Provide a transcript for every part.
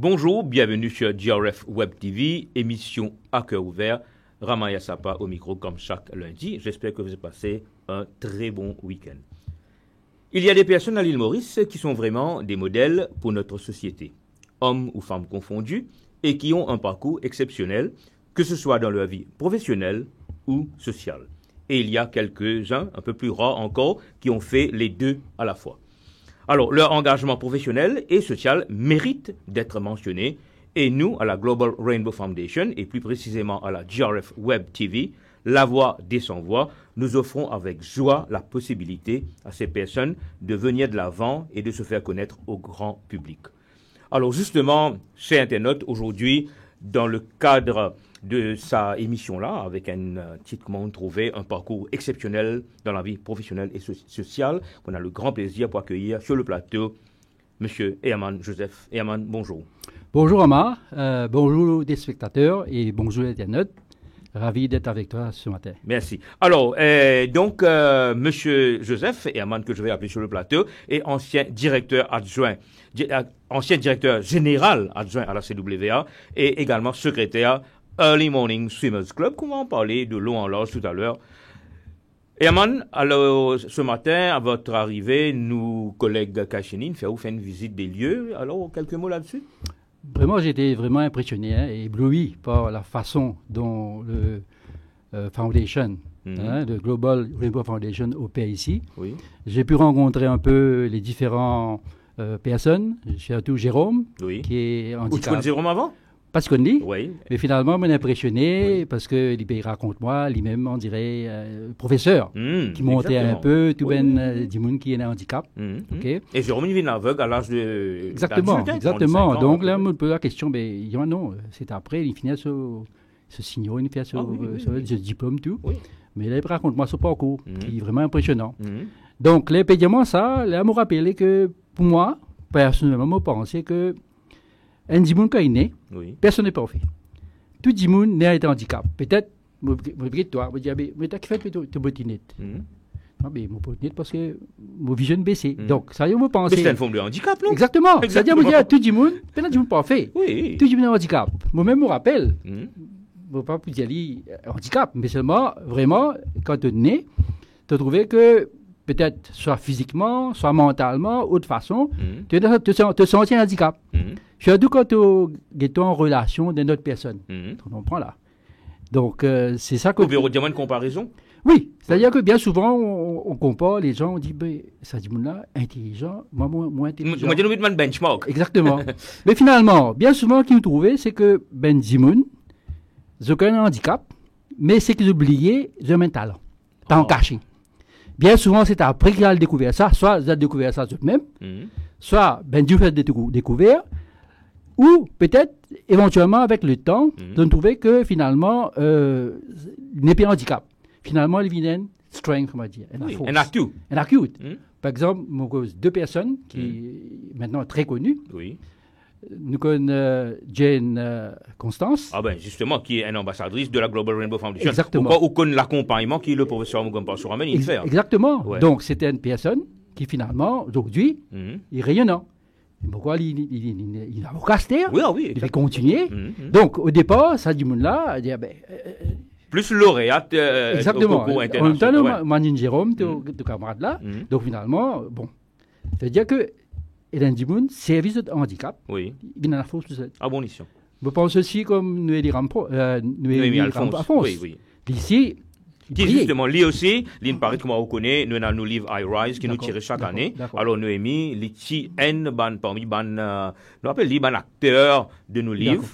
Bonjour, bienvenue sur GRF Web TV, émission à cœur ouvert. Ramaya Sapa au micro comme chaque lundi. J'espère que vous avez passé un très bon week-end. Il y a des personnes à l'île Maurice qui sont vraiment des modèles pour notre société, hommes ou femmes confondus, et qui ont un parcours exceptionnel, que ce soit dans leur vie professionnelle ou sociale. Et il y a quelques-uns, un peu plus rares encore, qui ont fait les deux à la fois. Alors, leur engagement professionnel et social mérite d'être mentionné. Et nous, à la Global Rainbow Foundation, et plus précisément à la GRF Web TV, la voix des sans-voix, nous offrons avec joie la possibilité à ces personnes de venir de l'avant et de se faire connaître au grand public. Alors justement, chers internautes, aujourd'hui, dans le cadre de sa émission-là, avec un titre, comment on trouvait, un parcours exceptionnel dans la vie professionnelle et sociale, on a le grand plaisir pour accueillir sur le plateau M. Herman Joseph. Herman, bonjour. Bonjour Amar, bonjour des spectateurs et bonjour les internautes. Ravi d'être avec toi ce matin. Merci. Alors, donc, M. Joseph Herman, que je vais appeler sur le plateau, est ancien directeur adjoint, ancien directeur général adjoint à la CWA et également secrétaire Early Morning Swimmers Club, qu'on va en parler de long en large tout à l'heure. Herman, alors ce matin, à votre arrivée, nous, collègues Kachini, nous fait une visite des lieux. Alors, quelques mots là-dessus? Vraiment, j'étais vraiment impressionné et ébloui par la façon dont le Foundation, le Global Rainbow Foundation opère ici. Oui. J'ai pu rencontrer un peu les différentes personnes, surtout Jérôme, qui est handicapé. Où tu connais Jérôme avant? Pas ce qu'on dit, oui. Mais finalement, il m'a impressionné parce qu'il raconte moi, lui-même, on dirait, professeur, qui montait un peu, tout du monde qui est un handicap. Okay. Et Jérôme, il vient aveugle à l'âge de... Exactement. Donc là, on me pose la question, mais non, c'est après, il finit ce signal, il fait ce diplôme, tout. Oui. Mais là, il raconte moi ce parcours, qui est vraiment impressionnant. Donc, là, pédialement, ça, là, me rappelé que, pour moi, personnellement, je pensais que un dimanche quand il est né, personne n'est parfait. Tout dimanche naît avec un handicap. Peut-être, je vais toi, je vais dire, mais tu as fait tes bottinettes. Non, mais mon bottinette parce que mon vision baissée. Donc, ça y est, on pense. Mais c'est une forme de handicap, non? Exactement. C'est-à-dire, je dis, tout dimanche, peut-être dimanche parfait. Oui. Tout dimanche un handicap. Moi-même, je me rappelle. Je ne veux pas vous dire handicap, mais seulement, vraiment, quand tu es né, tu as trouvé que peut-être soit physiquement, soit mentalement, ou de façon, tu te sens un handicap. Surtout quand tu es en relation d'une autre personne. Tu comprends là? Donc, c'est ça que... Vous pouvez dire une comparaison? Oui, c'est-à-dire que bien souvent, on compare les gens, on dit, ben, ça dit, là, intelligent, moi, moins intelligent. Moi, je dis, un benchmark. Exactement. Mais finalement, bien souvent, ce qu'ils ont trouvé, c'est que Ben Dimoun, ils ont un handicap, mais c'est qu'ils oubliaient, ils ont un talent, talent caché. Bien souvent, c'est après qu'ils ont découvert ça, soit ils ont découvert ça eux-mêmes, soit Ben Dimoun a découvert, ou peut-être, éventuellement, avec le temps, de trouver que finalement, il n'est pas un handicap. Finalement, il vient strength, on va dire. Un atout. Un atout. Par exemple, nous connaissons deux personnes qui sont maintenant très connues. Oui. Nous connaissons Jane Constance. Ah ben justement, qui est une ambassadrice de la Global Rainbow Foundation. Exactement. Ou connaît l'accompagnement qui le professeur Mugampa Souramen il fait. Exactement. Ouais. Donc, c'était une personne qui finalement, aujourd'hui, est rayonnante. Pourquoi il a vocation? Oui. Il va continuer. Donc, au départ, ça dit là, il dit, plus lauréate exactement. Au concours international. En même temps, Manine Jérôme, ton camarade là. Donc, finalement, bon. C'est-à-dire que Hélène Dimoun, service de handicap, il vient à la force de cette. Abolition. Je pense aussi comme Noélie Alphonse. Oui. Ici, qui justement, lui aussi, il paraît que moi on connaît, nous avons nos livres I Rise qui nous tirent chaque année. Alors Noémie, les petits N parmi nous appelle les acteurs de nos livres.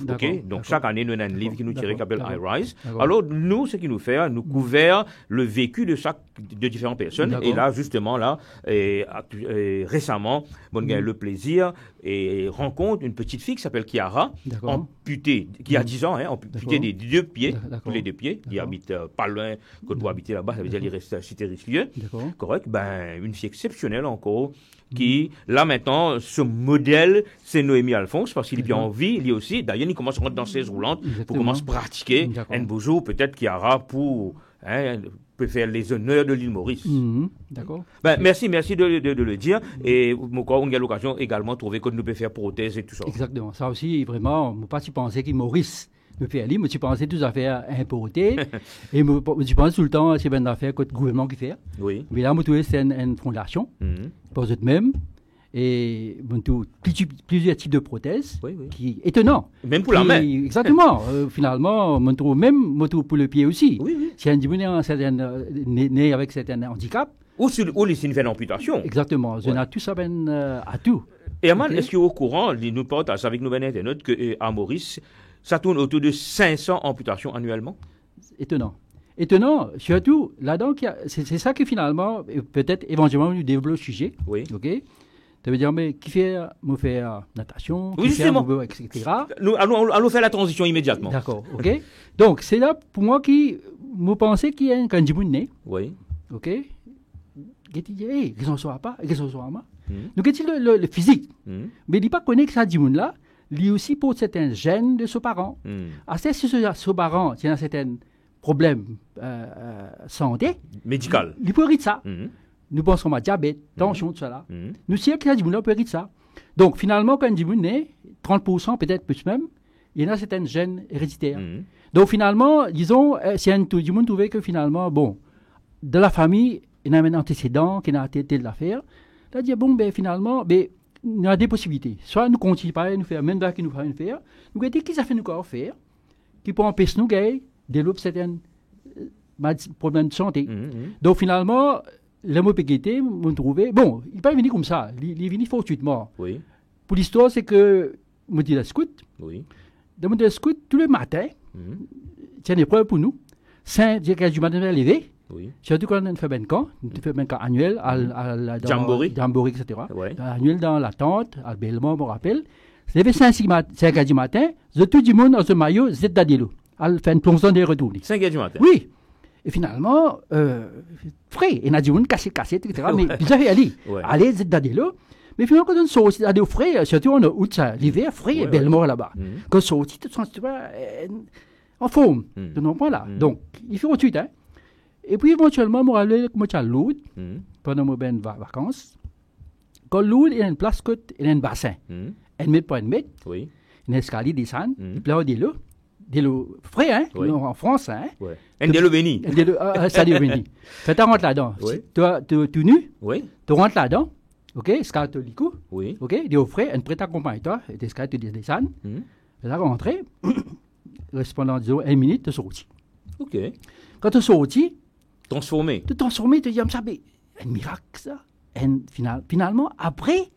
Donc chaque année, nous avons un livre qui nous tire qui s'appelle I Rise. Alors nous, ce qui nous fait, nous couvrons le vécu de différentes personnes. Et là, justement, là, récemment, on a eu le plaisir et rencontre une petite fille qui s'appelle Chiara, amputée, qui a 10 ans, amputée des deux pieds, tous les deux pieds, qui habite pas loin que pour habiter là-bas, ça veut dire qu'il reste à Cité-Richelieu. Correct. Ben, une fille exceptionnelle encore, qui, là maintenant, ce modèle, c'est Noémie Alphonse, parce qu'il est bien en vie, lui aussi. D'ailleurs, il commence à rentrer dans ses roulantes pour commencer à pratiquer. Un beau jour, peut-être qu'il y aura pour... peut faire les honneurs de l'île Maurice. D'accord. Ben, merci de le dire. Et on a l'occasion également de trouver que nous pouvons faire prothèses et tout ça. Exactement. Ça aussi, vraiment, je ne pas penser que Maurice me fait aller, mais tu pensais toutes affaires importées. Et tu penses tout le temps, c'est une affaire que le gouvernement qui fait. Oui. Mais là, c'est une fondation, pour eux-mêmes. Et plusieurs typs de prothèses, qui est étonnant. Même pour la main. Exactement. Finalement, on trouve même pour le pied aussi. Oui. Si un né avec certains handicaps. Ou si une fait une amputation. Exactement. On a tout ça à tout. Et Herman, est-ce qu'il est au courant, nous partage avec nous internautes, qu'à Maurice, ça tourne autour de 500 amputations annuellement? Étonnant, surtout là-dedans, c'est ça que finalement, peut-être éventuellement, nous développons le sujet. Oui. OK? Ça veut dire, mais qui fait natation, oui, justement. etc. Nous allons faire la transition immédiatement. D'accord, OK? Donc, c'est là, pour moi, qui me pensais qu'il y a un candidat né. Oui. OK? Qui dit, hey, qu'ils en soient pas, qu'ils en soient pas. Donc, qu'est-ce que le physique? Mais il dit pas qu'on est que ça dit là, lui aussi pour certains gènes de ses parents. À ce parents, il y a certains problèmes santé. Médical. Il peut hériter ça. Nous pensons à diabète, tension, tout ça là. Nous savons que ça peut hériter ça. Donc, finalement, quand on dit 30%, peut-être plus même, il y en a certains gènes héréditaires. Donc, finalement, disons, si un tout le monde trouvait que finalement, bon, de la famille, il y a un antécédent qui a été de l'affaire. Là, dire, bon, ben, finalement, ben, il y a des possibilités. Soit nous continuons pas à nous faire, même là qu'il nous fait faire, nous avons dit qu'ils ont fait nous encore faire, qui peut empêcher nous de développer certains problèmes de santé. Donc, finalement, le mot péguité, on trouvait, bon, il n'est pas venu comme ça, il est venu fortuitement. Oui. Pour l'histoire, c'est que, je dis la scout, dans le scout, tous les matins, c'est une épreuve pour nous. 5 du matin à lever. Surtout quand on fait un camp annuel à Jamboree, etc. Annuel dans la tente, à Belmont, je me rappelle. C'est levé 5 du matin, tout le monde dans ce maillot, c'est d'Adilo. Elle fait une plongeon de retour. 5 du matin? Oui. Et finalement, frais, il y a du monde cassé, etc. Mais déjà, allez, c'est d'Adilo. Mais finalement, quand on sort aussi, au frais, surtout en août, l'hiver, frais, et Belmont là-bas. Quand on sort aussi, tu te en forme. Tu n'en pas là. Donc, il faut ensuite, hein. Et puis éventuellement, moi, je suis à Lourdes pendant mes vacances. Quand Lourdes, il y a une place, il y a un bassin. 1 mètre par 1 mètre. Une escalier descend. Puis des lots frais, hein, en France. Hein. Un des lots bénis. Ça dit béni. Tu rentres là-dedans. Tu nu. Tu rentres là-dedans. OK, escalier de l'icou. OK, des frais, un prêt accompagne toi. Des escaliers, tu descends. Tu vas rentrer. Pendant, disons, 1 minute, tu sortis. OK. Quand tu sortis, transformé, tu dis, ça, mais un miracle, ça. Et finalement, après,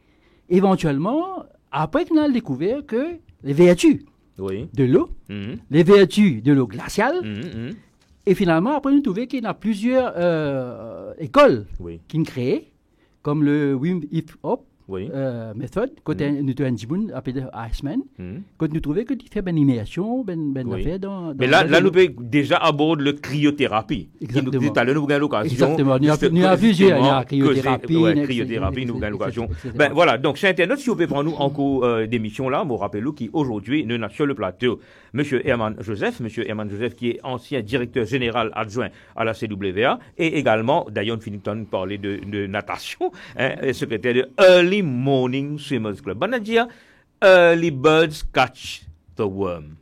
éventuellement, qu'on a découvert que les vertus de l'eau, les vertus de l'eau glaciale, et finalement, après, nous trouvons qu'il y a plusieurs écoles qui ont créé, comme le Wim Hof méthode, quand nous avons un jiboun appelé Iceman, quand nous trouvons que tu fais une immersion, une affaire dans... Mais là, nous pouvons déjà aborder le cryothérapie. Exactement. Tout à l'heure, nous avons l'occasion... Exactement. Nous avons plusieurs cryothérapie, nous avons l'occasion... Ben voilà, donc, chez Internet, si vous pouvez prendre nous en cours d'émission là, je rappelle qui aujourd'hui, nous sommes sur le plateau, M. Herman Joseph, qui est ancien directeur général adjoint à la CWA, et également, d'ailleurs, on finit par parler de natation, secrétaire de Early Morning Swimmers Club. On a dit, early birds catch the worm.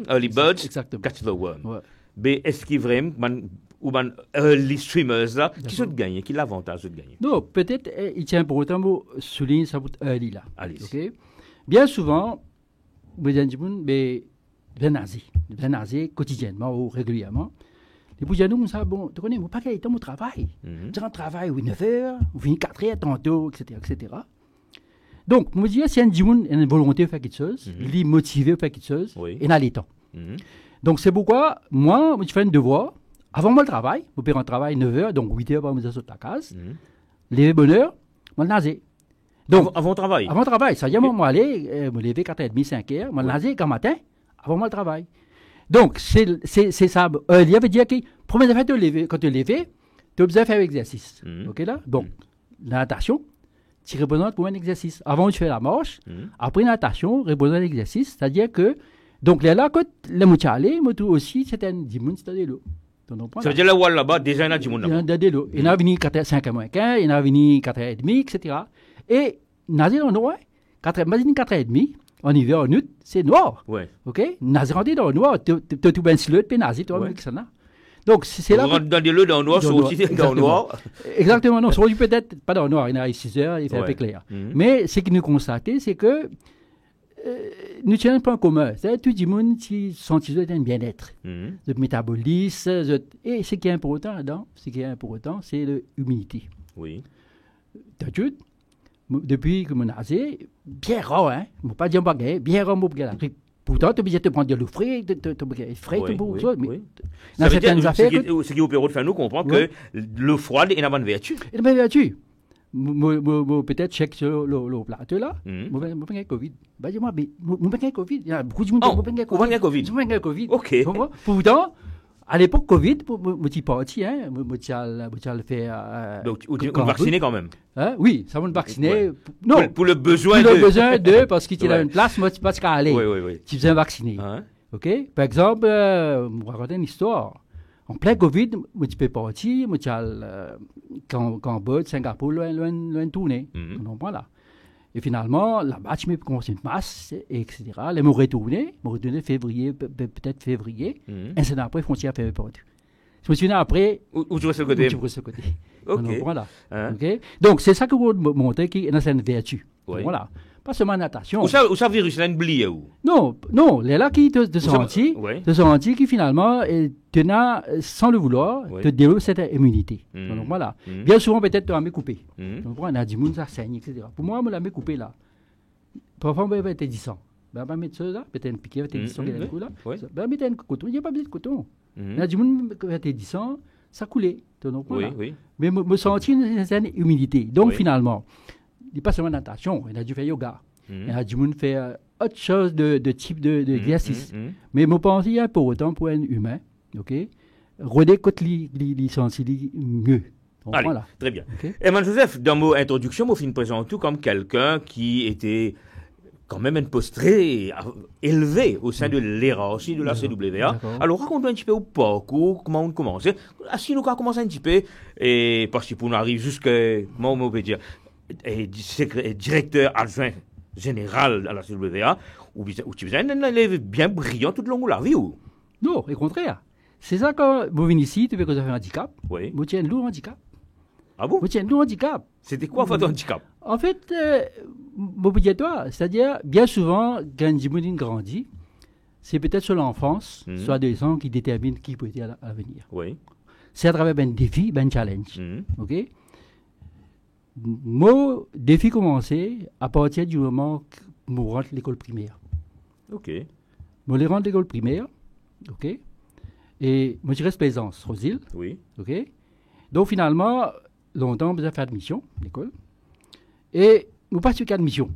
Early birds catch the worm. Mais est-ce qu'il y a vraiment, ou early swimmers là, qui sont gagnés, qui l'avantage de gagner? Non, peut-être, il tient pour autant de souligner ça pour early là. Okay? Bien souvent, vous avez dit, mais nager quotidiennement ou régulièrement. Et puis, nous, ça, bon, tu connais, pas qu'il y ait mon travail. Tu rentres au travail, 9 heures, ou 4 heures tantôt, etc. Donc, je me dis, si un Dimoun a une volonté de faire quelque chose, il est motivé de faire quelque chose, il a les temps. Donc, c'est pourquoi, moi, je fais un devoir. Avant moi, le travail, je peux rentrer au travail 9 heures, donc 8 heures, je vais sur la case. Lever bonne heure, je vais nager. Donc, avant travail? Avant travail. Ça veut dire, moi, aller, me lever 4h30, 5h, je vais nager quand matin, avant moi, le travail. Donc, c'est ça. Il y avait dit que, première fois, quand tu lèves, tu as besoin de faire l'exercice. OK, là? Bon, la natation, tu représentes pour un exercice. Avant, tu fais la marche. Après, la natation, représente l'exercice. C'est-à-dire que, donc, là, quand les mouchales, aussi, c'était un dimanche, c'était l'eau. Ça veut dire là-bas, déjà, il y a du monde là-bas. Il y en a venu 5h15, il y en a venu 4h30, etc. Et, nager dans le noir, 4h30, en hiver, en août, c'est noir. Ouais. OK? Nager dans le noir, tu as tout bien slot, puis nager, tu vois, avec ça. Donc, c'est là. On rentre dans des lieux dans le noir, soit aussi dans le noir. Exactement, non, soit peut-être pas dans le noir, il y en a 6 heures, il fait un peu clair. Mais ce que nous constatons, c'est que nous tenons un point commun. C'est tout le monde qui sentit un bien-être, le métabolisme. Et ce qui est important là-dedans, c'est l'humilité. Oui. D'habitude, depuis que je nage, bien rare, hein, je ne vais pas dire baguette, bien rare, pourtant, tu es obligé de prendre de l'eau fraîche, oui. Dans certaines affaires. Ce qui vous permet de faire nous comprendre que l'eau froide est une bonne vertu. C'est une bonne vertu. Peut-être check sur le plateau là, je vais faire Covid. Je vais faire Covid. Il y a beaucoup de monde qui vont faire Covid. Ok. Pourtant, à l'époque Covid, je suis parti, je le faire. Donc, vous vaccinez quand même? Oui, ça va me vacciner. Non. Pour le besoin de. Pour le besoin de, parce qu'il y a une place, moi, tu ne peux pas aller. Oui. Tu faisais vacciner. OK? Par exemple, je vais raconter une histoire. En plein Covid, je suis parti, je suis allé Cambodge, Singapour, loin tourner. Voilà. Et finalement, là-bas, je me suis commencé une masse, etc. Les m'ont retourné février, peut-être février. Un an après, frontière fait perdu. Je me suis dit après. Où tu vas ce côté? OK. Voilà. OK. Donc, c'est ça que vous montrez qui est dans cette vertu. Voilà. Pas seulement natation. Où ça virus là, oublié où? Non, les là qui te sentis qui finalement, sans le vouloir, te développent cette immunité. Donc voilà. Bien souvent, peut-être, tu as coupé. Donc on a dit, ça saigne, etc. Pour moi, on l'a coupé là. Parfois, on va être 10 ans. Ben, on va mettre ça là, peut-être un piquet, peut-être 10 ans, il y a un coup là. Ben, mettre un coton, il n'y a pas besoin de coton. On a dit, on va être 10 ans, ça coulait. Donc voilà. Mais me sentir une certaine humilité. Donc finalement, il n'y a pas seulement natation, il a dû faire yoga. Il a dû faire autre chose de type d'exercice. Mais je pense qu'il y a pour autant pour un humain, OK, redé côté les sentir mieux. Donc, allez, voilà. Très bien. Okay. Emmanuel Joseph, dans mon introduction, je me présente tout comme quelqu'un qui était quand même un poste très élevé au sein de l'hierarchie de la CWA. Alors, raconte-nous un petit peu au parcours, comment on commence. Si nous commençons un petit peu, et parce que pour nous arriver jusqu'à, comment on peut dire, directeur adjoint général à la CWA, ou tu faisais un élève bien brillant tout le long de la vie, ou? Non, au contraire. C'est ça quand vous venez ici, tu veux que vous avez un handicap. Oui. Vous tiens un lourd handicap. Ah bon? Vous tiens un lourd handicap. C'était quoi votre handicap? En fait, c'est-à-dire, bien souvent, quand Jimoudine grandit, c'est peut-être sur l'enfance, soit des gens qui déterminent qui peut être à l'avenir. Oui. C'est à travers un défi, un challenge. OK? Mon défi commençait à partir du moment où je rentre à l'école primaire. OK. Je rentre à l'école primaire. OK? Et moi, je reste Plaisance, Rosile. Oui. OK? Donc, finalement, longtemps, je fait admission à l'école. Et je n'ai pas su admission.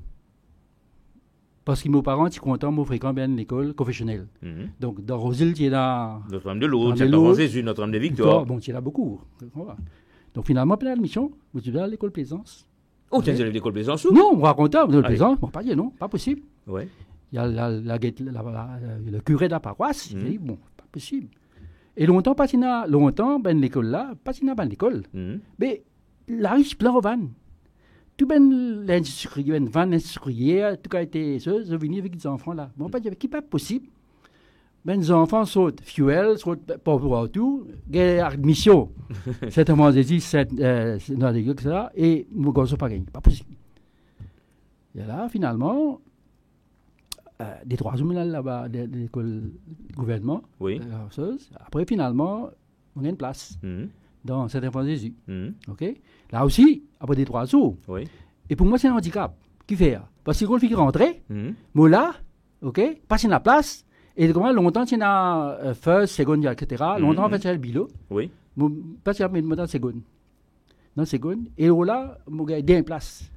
Parce que mes parents sont contents, je fréquente bien l'école confessionnelle. Donc, dans Rosile, il y a Notre-Dame de Lourdes, Saint-Laurent Jésus, Notre-Dame de Victoire. Bon, il y en a beaucoup. Voilà. Donc, finalement, après l'admission, je suis allé à l'école Plaisance. Oh, tu es allé à l'école Plaisance ou? Non, on raconte l'école Plaisance. Bon, pas dire non, pas possible. Oui. Il y a le curé de la paroisse. Il dit, bon, pas possible. Et longtemps, ben l'école là, pas ben l'école. Mais la riche plein de vannes. Tout ben l'industriel, van industriel, tout a été ça, je venais avec des enfants là. Bon, pas dire, qui pas possible. Ben les enfants sont fuel, sont pas pour tout, admission. Certainement, j'ai dit, c'est dans les gars, ça, et mon gosse pas gagné, pas possible. Et là, finalement, des 3 hommes là-bas, de l'école gouvernement. Oui. Après, finalement, on a une place dans Saint-Enfant Jésus. OK? Là aussi, après des 3 jours. Oui. Et pour moi, c'est un handicap. Qui fait? Parce que quand il rentrait, moi là, OK, pas sur la place, et comment longtemps, tu as first, second, etc. Longtemps, en fait, c'est le bilo. Oui. Pas sur la seconde. Dans la seconde. Et là, mon gars, il y a une place.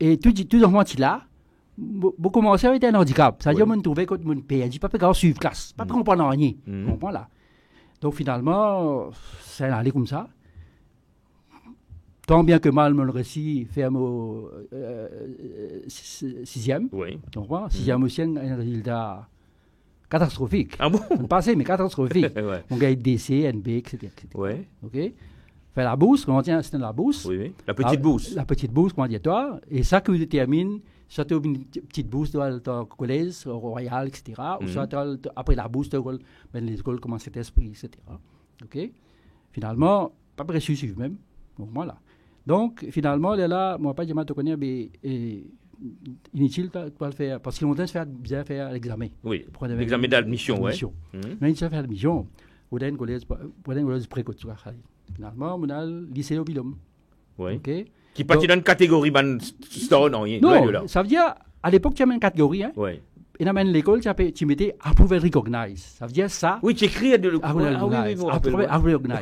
Et tout le monde là, je commençais avec un handicap. C'est-à-dire que je me trouvais que mon père, je ne peux pas suivre classe, pas comprendre rien. Comprends là. Donc finalement, c'est allé comme ça. Tant bien que mal, mon récit fait au 6e. Oui. Donc voilà, 6e aussi, un résultat catastrophique. Ah bon? On passait, mais catastrophique. Ouais. On gagne DC, NB, etc. Ouais. OK? Fait la bourse, comment dire, c'était la bourse. Oui, oui. La petite bourse. La petite bourse, comment dire, toi. Et ça qui détermine, soit tu as une petite bourse dans le collège, au Royal, etc. Ou soit après la bourse, les écoles commencent cet esprit, etc. OK? Finalement, pas précis suivre même. Donc voilà. Donc, finalement, là, moi, pas te connais, mais inutile de le faire. Parce que longtemps, je bien faire l'examen. Oui, l'examen d'admission, oui. Mais je fais l'admission. Au d'un collège précoce. Finalement, on a le lycée au Bilom. Oui. Okay? Qui partit dans une catégorie stone, non? Non, ça veut dire, à l'époque, tu avais une catégorie, hein? Oui. Et dans l'école, tu mettais Approve and Recognize. Ça veut dire ça. Oui, tu écris de Approve and Recognize.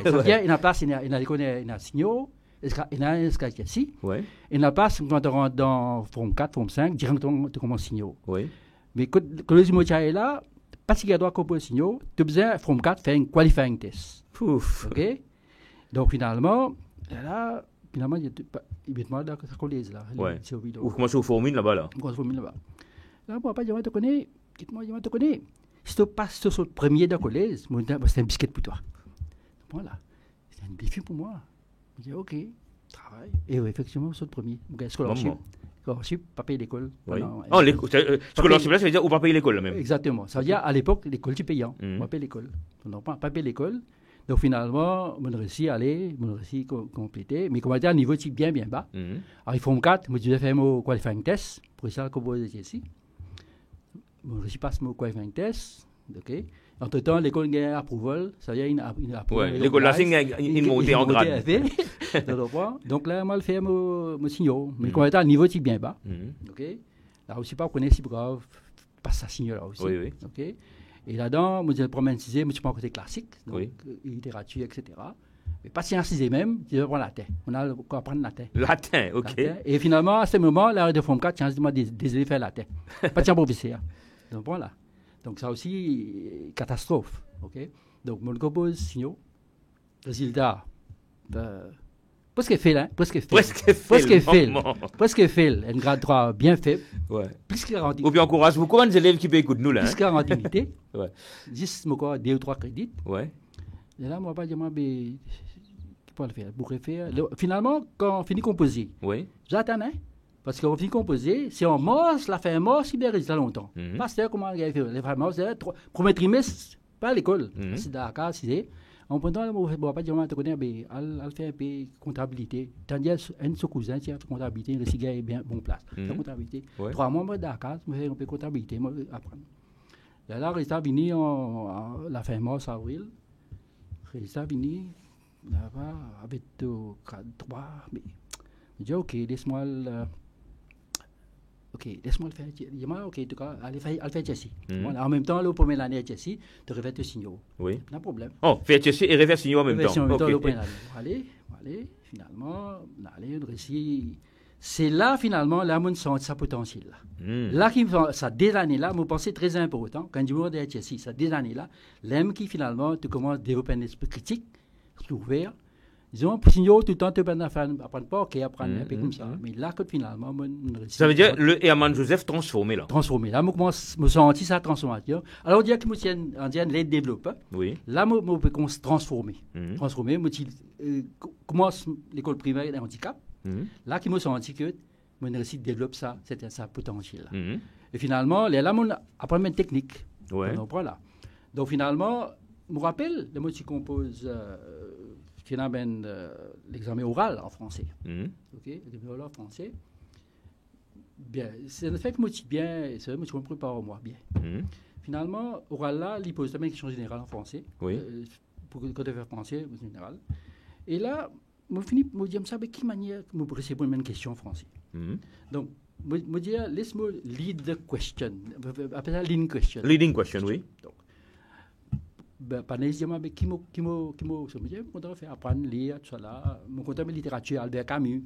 Ça veut dire, il y a place, il y a l'école, il y a un signal. Il y a un sketch ici. Ouais. Il n'y a pas, quand tu rentres dans Forme 4, Forme 5, directement, tu commences signaux. Oui. Mais quand le mot est là, parce qu'il y a droit composer signaux, tu as besoin, Forme 4, faire un qualifying test. Ouf. OK? Donc, finalement, il met moi dans la collège, là. Ouais. Ou comment ça, formule là-bas, là? Comment formule là-bas. Là, moi, je te connais. Quitte-moi, je te connais. Si tu passes sur le premier de la collège, c'est un biscuit pour toi. Voilà. C'est un défi pour moi. Je dis, OK, travail. Et oui, effectivement, c'est le premier. Scholarship. Scholarship, pas payer l'école. Oui. Oh, scholarship, là, ça veut dire ou pas payer l'école, là même. Exactement. Ça veut dire, à l'époque, l'école, tu payais. On va payer l'école. On n'a pas payé l'école. Donc, finalement, mon réussi à aller, mon réussi complété. Mais comme on dit, à niveau, c'est bien bas. Alors, ils font 4. Moi, je vais faire mon qualifying test. Pour ça, comme vous ici. Mon réussi passe mon qualifying test. OK. Entre-temps, l'école a un approval, ça veut dire une approval. Oui, l'école là, c'est une montée en grade. Donc là, moi, je fais mon signal. Mais quand on est à niveau, c'est bien bas. OK. Là aussi, pas connaître si grave, pas ça signal là aussi. Oui, oui. OK. Et là-dedans, moi, je promets un sixième, mais je prends un côté classique, donc oui. Littérature, etc. Mais pas si un sixième même, je vais prendre latin. On a quoi apprendre latin. Latin, OK. Latin. Et finalement, à ce moment, la de forme 4, j'ai dit, moi, désolé, faire latin. Pas de professeur. Donc voilà. Donc ça aussi, catastrophe. Okay? Donc mon compose signaux. Résultat, presque fait, hein? Presque fait. Un grade 3 bien faible. Ouais. Plus que garanti. Ou bien encourage beaucoup de élèves qui peuvent écouter nous là. Plus que garanti. Ouais. Juste, moi, 2 ou 3 crédits. Ouais. Et là, moi, pas dire, moi, mais pour le faire, pour refaire. Finalement, quand on finit composer, oui. J'attends, hein? Parce qu'on finit composer, si on morse, la fin morse, il y a des résultats longtemps. Pasteur, comment il a fait? Les femmes morse, premier trimestre, pas à l'école. C'est Dakar, c'est. En prenant, on ne va pas dire, tu connais, mais elle fait un peu comptabilité. Tandis qu'un de ses cousins, c'est comptabilité, le cigare est bien bon place. La comptabilité. 3 mois, à Dakar, je fais un peu comptabilité, moi, apprendre. Et là, le résultat venu la fin mars, avril. Le résultat venu, là-bas, avec 3, mais je dis, OK, laisse-moi le. OK, laisse-moi le faire. Je dis, OK, en tout cas, allez faire Jessie. Voilà, en même temps, la première année à Jessie, tu refais tes signaux. Oui. Pas de problème. Oh, faire Jessie et refaire signaux en même temps. En même temps, la première année. Allez, finalement, allez, le récit. C'est là, finalement, là, on sent sa potentiel. Là, ça, dès l'année-là, je pense très important. Quand je me dis à Jessie, ça, dès l'année-là, l'âme qui, finalement, tu commences à développer un esprit critique, ouvert. Disons, signaux, tout le temps, tu peux apprendre pas, OK, apprendre un peu comme ça. Mais là, que finalement, ça veut dire le Herman Joseph transformé, là. Transformé. Là, je me sens sa transformation. Alors, on dit que on dit les développeurs. Oui. Là, je peux transformer. Transformer, commence l'école primaire d'un handicap. Là, qui me senti que mon réussite développe ça, c'était sa potentiel. Et finalement, là, on apprend une technique. Ouais. On prend là. Donc, finalement, je me rappelle, le mot qui compose. L'examen oral en français. OK, l'examen oral en français. Bien, c'est le fait que moi, bien, c'est vrai que je me prépare moi bien. Finalement, oral là, il pose une question générale en français. Oui. Pour que tu fasses français, en général. Et là, je finis, je me dis, de quelle manière je peux répondre à une question en français. Donc, je me dis, laisse-moi lead the question. Appelle ça leading question. Leading question, oui. Donc, panel, je dis, qui m'a fait apprendre à lire, tout ça là. Mon compte de littérature, Albert Camus,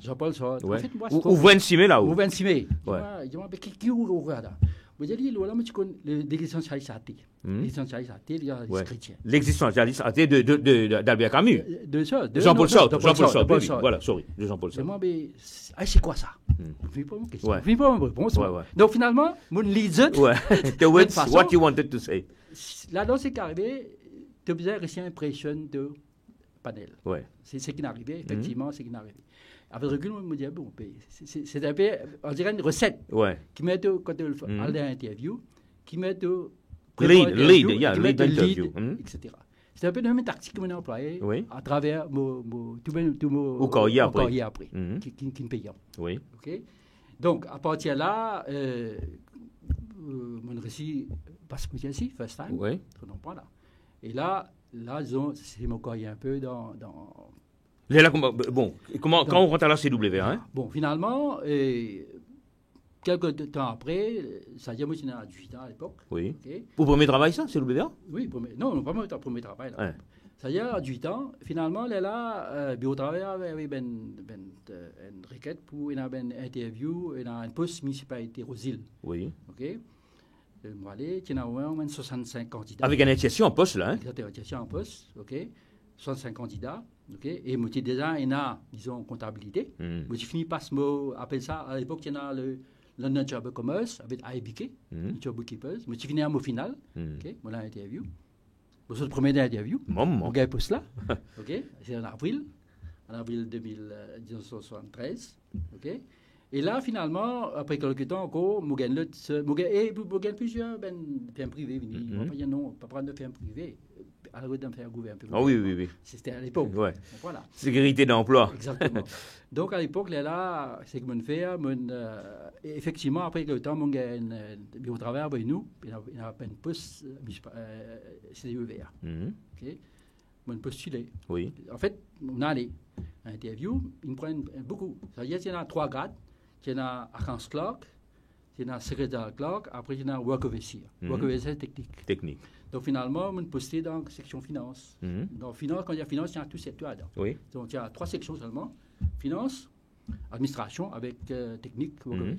Jean-Paul Sartre. Ouais. Ou 26 mai là. Ou 26 mai. Ouais. Je dis, qui regarde? Je dis, l'existentialiste athée. L'existentialiste athée, il y a les chrétiens. L'existentialiste athée d'Albert Camus. De ça. Jean-Paul Sartre. Jean-Paul Sartre. Voilà, sorry, de Jean-Paul Sartre. Je dis, c'est quoi ça? Je ne pas mon question. Je ne pas ma réponse. Donc finalement, mon lisette. What you wanted to say. Là, c'est qu'arrivé, tu as besoin de rester impression de panel. Ouais. C'est ce qui est arrivé, effectivement, c'est ce qui est arrivé. Avec le recul, on me dit, bon, c'est un peu, on dirait une recette qui met quand tu fais l'interview, qui met lead interview, etc. C'est un peu la même tactique que je employée à travers tout mon carrière après, qui me paye. Oui. OK? Donc, à partir de là, mon récit passe pour ici, first time. Oui. Là. Et là, disons, c'est mon carrière un peu dans là, bon, quand on rentre à la CW, hein? Bon, finalement, quelques temps après, ça dit, moi, j'étais à 18 ans à l'époque. Oui. Okay. Pour le premier travail, ça, CW? Oui, non, pas mon premier travail. Là. Ouais. Ça dit, à 18 ans, finalement, là, bureau de travail avait une requête pour une interview dans une poste municipalité Rosil. Oui. OK? Moi, allez, il y a au moins 65 candidats. Avec une initiation en poste, là, hein? Une initiation en poste, OK? 65 candidats. Okay. Et moi, déjà, il y a, disons, comptabilité. Moi, j'ai fini par ce mot, appelle ça, à l'époque, il y a le London Chamber of Commerce avec IBK, Job Bookkeepers. Moi, j'ai fini à mon final. OK, moi, l'interview. C'est le premier interview. Mon gars, poste là. OK, c'est en avril 1973. OK. Et là, finalement, après quelques temps encore, mon gars, plusieurs fermes privées, non, pas prendre de ferme privée. À la route d'un faire gouvernement. Ah oui. C'était à l'époque. Ouais. Voilà. Sécurité d'emploi. Exactement. Donc à l'époque, là, c'est que mon fait, effectivement, après le temps, mon gars, au travers avec nous, il a une poste, c'est ouvert. OK. Mon postulé. Oui. En fait, on a allé à l'interview, ils me prennent beaucoup. C'est-à-dire qu'il y en a 3 grades. Il y en a Accounts Clerk, il y en a Secretary Clerk, après il y en a Work Overseer. Work Overseer technique. Donc finalement, on est posté dans la section finance. Dans finance, quand il y a finance, il y a tout secteur là. Oui. Donc il y a 3 sections seulement. Finance, administration avec technique. On est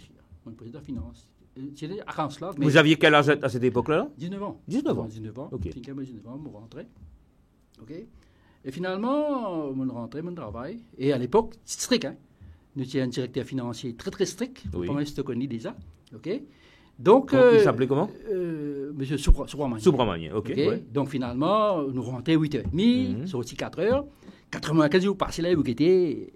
posté dans finance. C'est Accounts Clerk. Vous aviez quel âge à cette époque-là? 19 ans. 19 ans. OK. 19 ans, on rentrait. OK. Et finalement, on rentrait, on travaille. Et à l'époque, c'est strict, hein. Nous étions un directeur financier très très strict. Oui. Pas mal de connu déjà. OK. Donc, il s'appelait comment? Monsieur Soubramanian. Soubramanian, OK. Ouais. Donc finalement, nous rentrons à 8h30, sortis 4h. 4h15, vous passez là, vous quittez.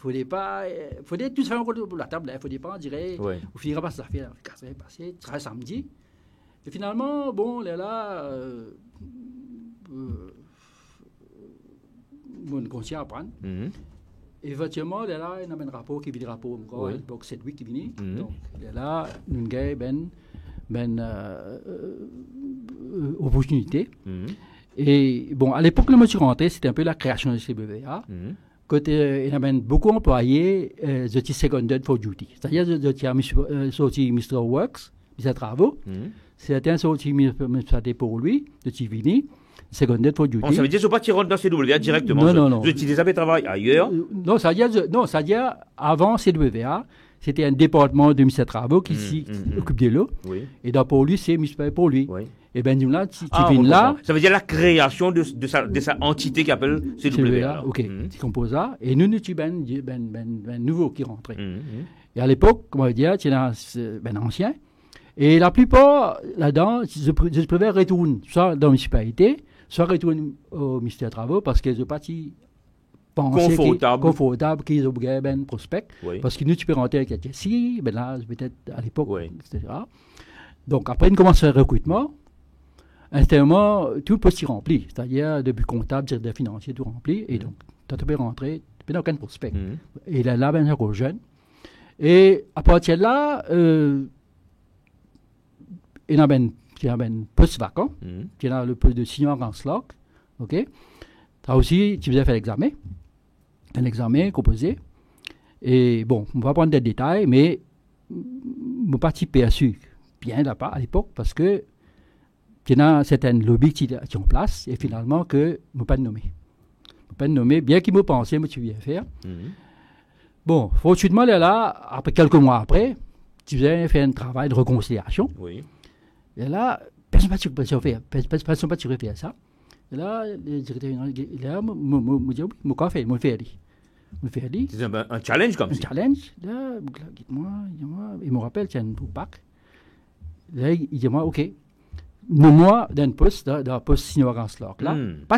Il fallait tout faire pour la table, il ne fallait pas, on dirait, vous finirez par ça faire. 4h passé, ce sera samedi. Et finalement, bon, là, on continue à apprendre. Et éventuellement, là, il y a un rapport qui vient du rapport encore, donc 7 weeks qui vient. Donc là, nous avons une opportunité. Et bon, à l'époque, le monsieur rentré, c'était un peu la création de CBVA. Côté, il y avait beaucoup d'employés, ils étaient seconded for duty. C'est-à-dire, ils étaient sortis Mr. Works, Mr. Travaux. C'était sorti pour lui, de Tivini. Seconded for duty. Ça veut dire qu'ils ne sont pas tirés dans CWA directement. Non. Vous utilisez des travail ailleurs? Non, ça veut dire avant CWA, c'était un département de ministère des Travaux qui s'occupe de l'eau. Oui. Et donc pour lui, c'est pour lui. Oui. Et bien, là, tu viens là. Ça veut dire la création de sa entité qui appelle CWA. OK, tu composes ça. Et nous, tu as un nouveau qui rentre. Et à l'époque, comment dire, tu es un ancien. Et la plupart, là-dedans, je préfère retourner soit dans la municipalité, soit retourner au ministère des Travaux parce qu'ils ont pas pensé confortable qu'ils ont un prospect. Oui. Parce que nous, tu peux rentrer avec quelqu'un ici, ben là, peut-être à l'époque, etc. Donc, après, on commence le recrutement. Instantanément, tout le poste est rempli. C'est-à-dire, depuis comptable, directeur financier, tout rempli. Et donc, tu peux rentrer, tu n'as aucun prospect. Et là, ben, encore jeune. Et à partir de là, il y a un poste vacant, qui est dans le poste de senior en slot. OK? Tu as aussi, tu faisais faire l'examen. Un examen composé. Et bon, on va prendre des détails, mais mon parti perçu bien là-bas à l'époque, parce que il y a certaines lobbies qui sont en place, et finalement, que je ne peux pas nommer. Bien qu'il me pensait, moi, tu viens faire. Bon, fortunément, là, après quelques mois après, tu faisais faire un travail de réconciliation. Oui. Et là, personne n'a pas faire ça. Et là, le directeur me dit, oui, je vais faire. C'est un challenge comme ça. Un challenge. Là, dites-moi, il me rappelle, c'est un Pâques. Là, il dit, moi, OK. Moi, dans un poste senior en slot, là. Pas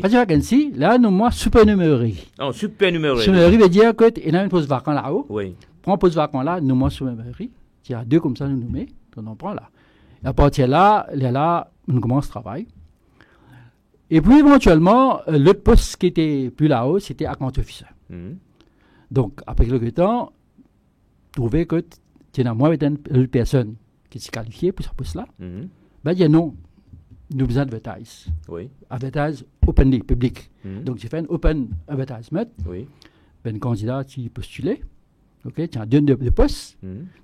vacancy. Là, moi, supernumérie. Oh, supernumérie. Supernumérie veut dire qu'il y a un poste vacant là-haut. Oui. Prends un poste vacant là, moi, supernumérie. Il y a 2 comme ça, nous nommés. On en prend là. Et à partir de là, on commence le travail. Et puis, éventuellement, l'autre poste qui était plus là-haut, c'était account officer. Donc, après quelques temps, trouver que tu as moins une personne qui s'est qualifiée pour ce poste-là. Ben, il y a non. Nous besoin d'advertise. Oui. Advertise openly, public. Donc, j'ai fait un open advertisement. Oui. Ben, candidat qui postulait. OK, tu as 2 postes.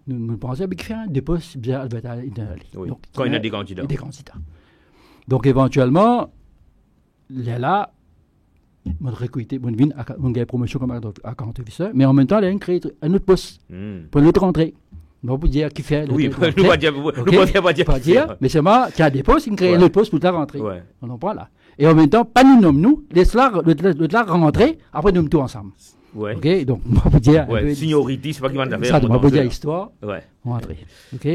Nous pensons qu'il fait 2 postes bien advertisés. Oui. Donc, quand il y a des candidats. Donc, éventuellement, là, on a recruté, on a une promotion comme account officer, mais en même temps, il a créé un autre poste pour une autre rentrée. On peut dire qui fait. Oui, nous pas dire. Mais c'est moi qui a des postes, il crée un autre poste pour la rentrée. Ouais. On en prend là. Et en même temps, pas nous nomme nous, laisse-la rentrer, après nous nomme tout ensemble. Ouais. OK, donc on peut dire. Ouais, seniority, c'est pas qui va faire. Ça, on peut dire histoire. Ouais. Rentrer. OK.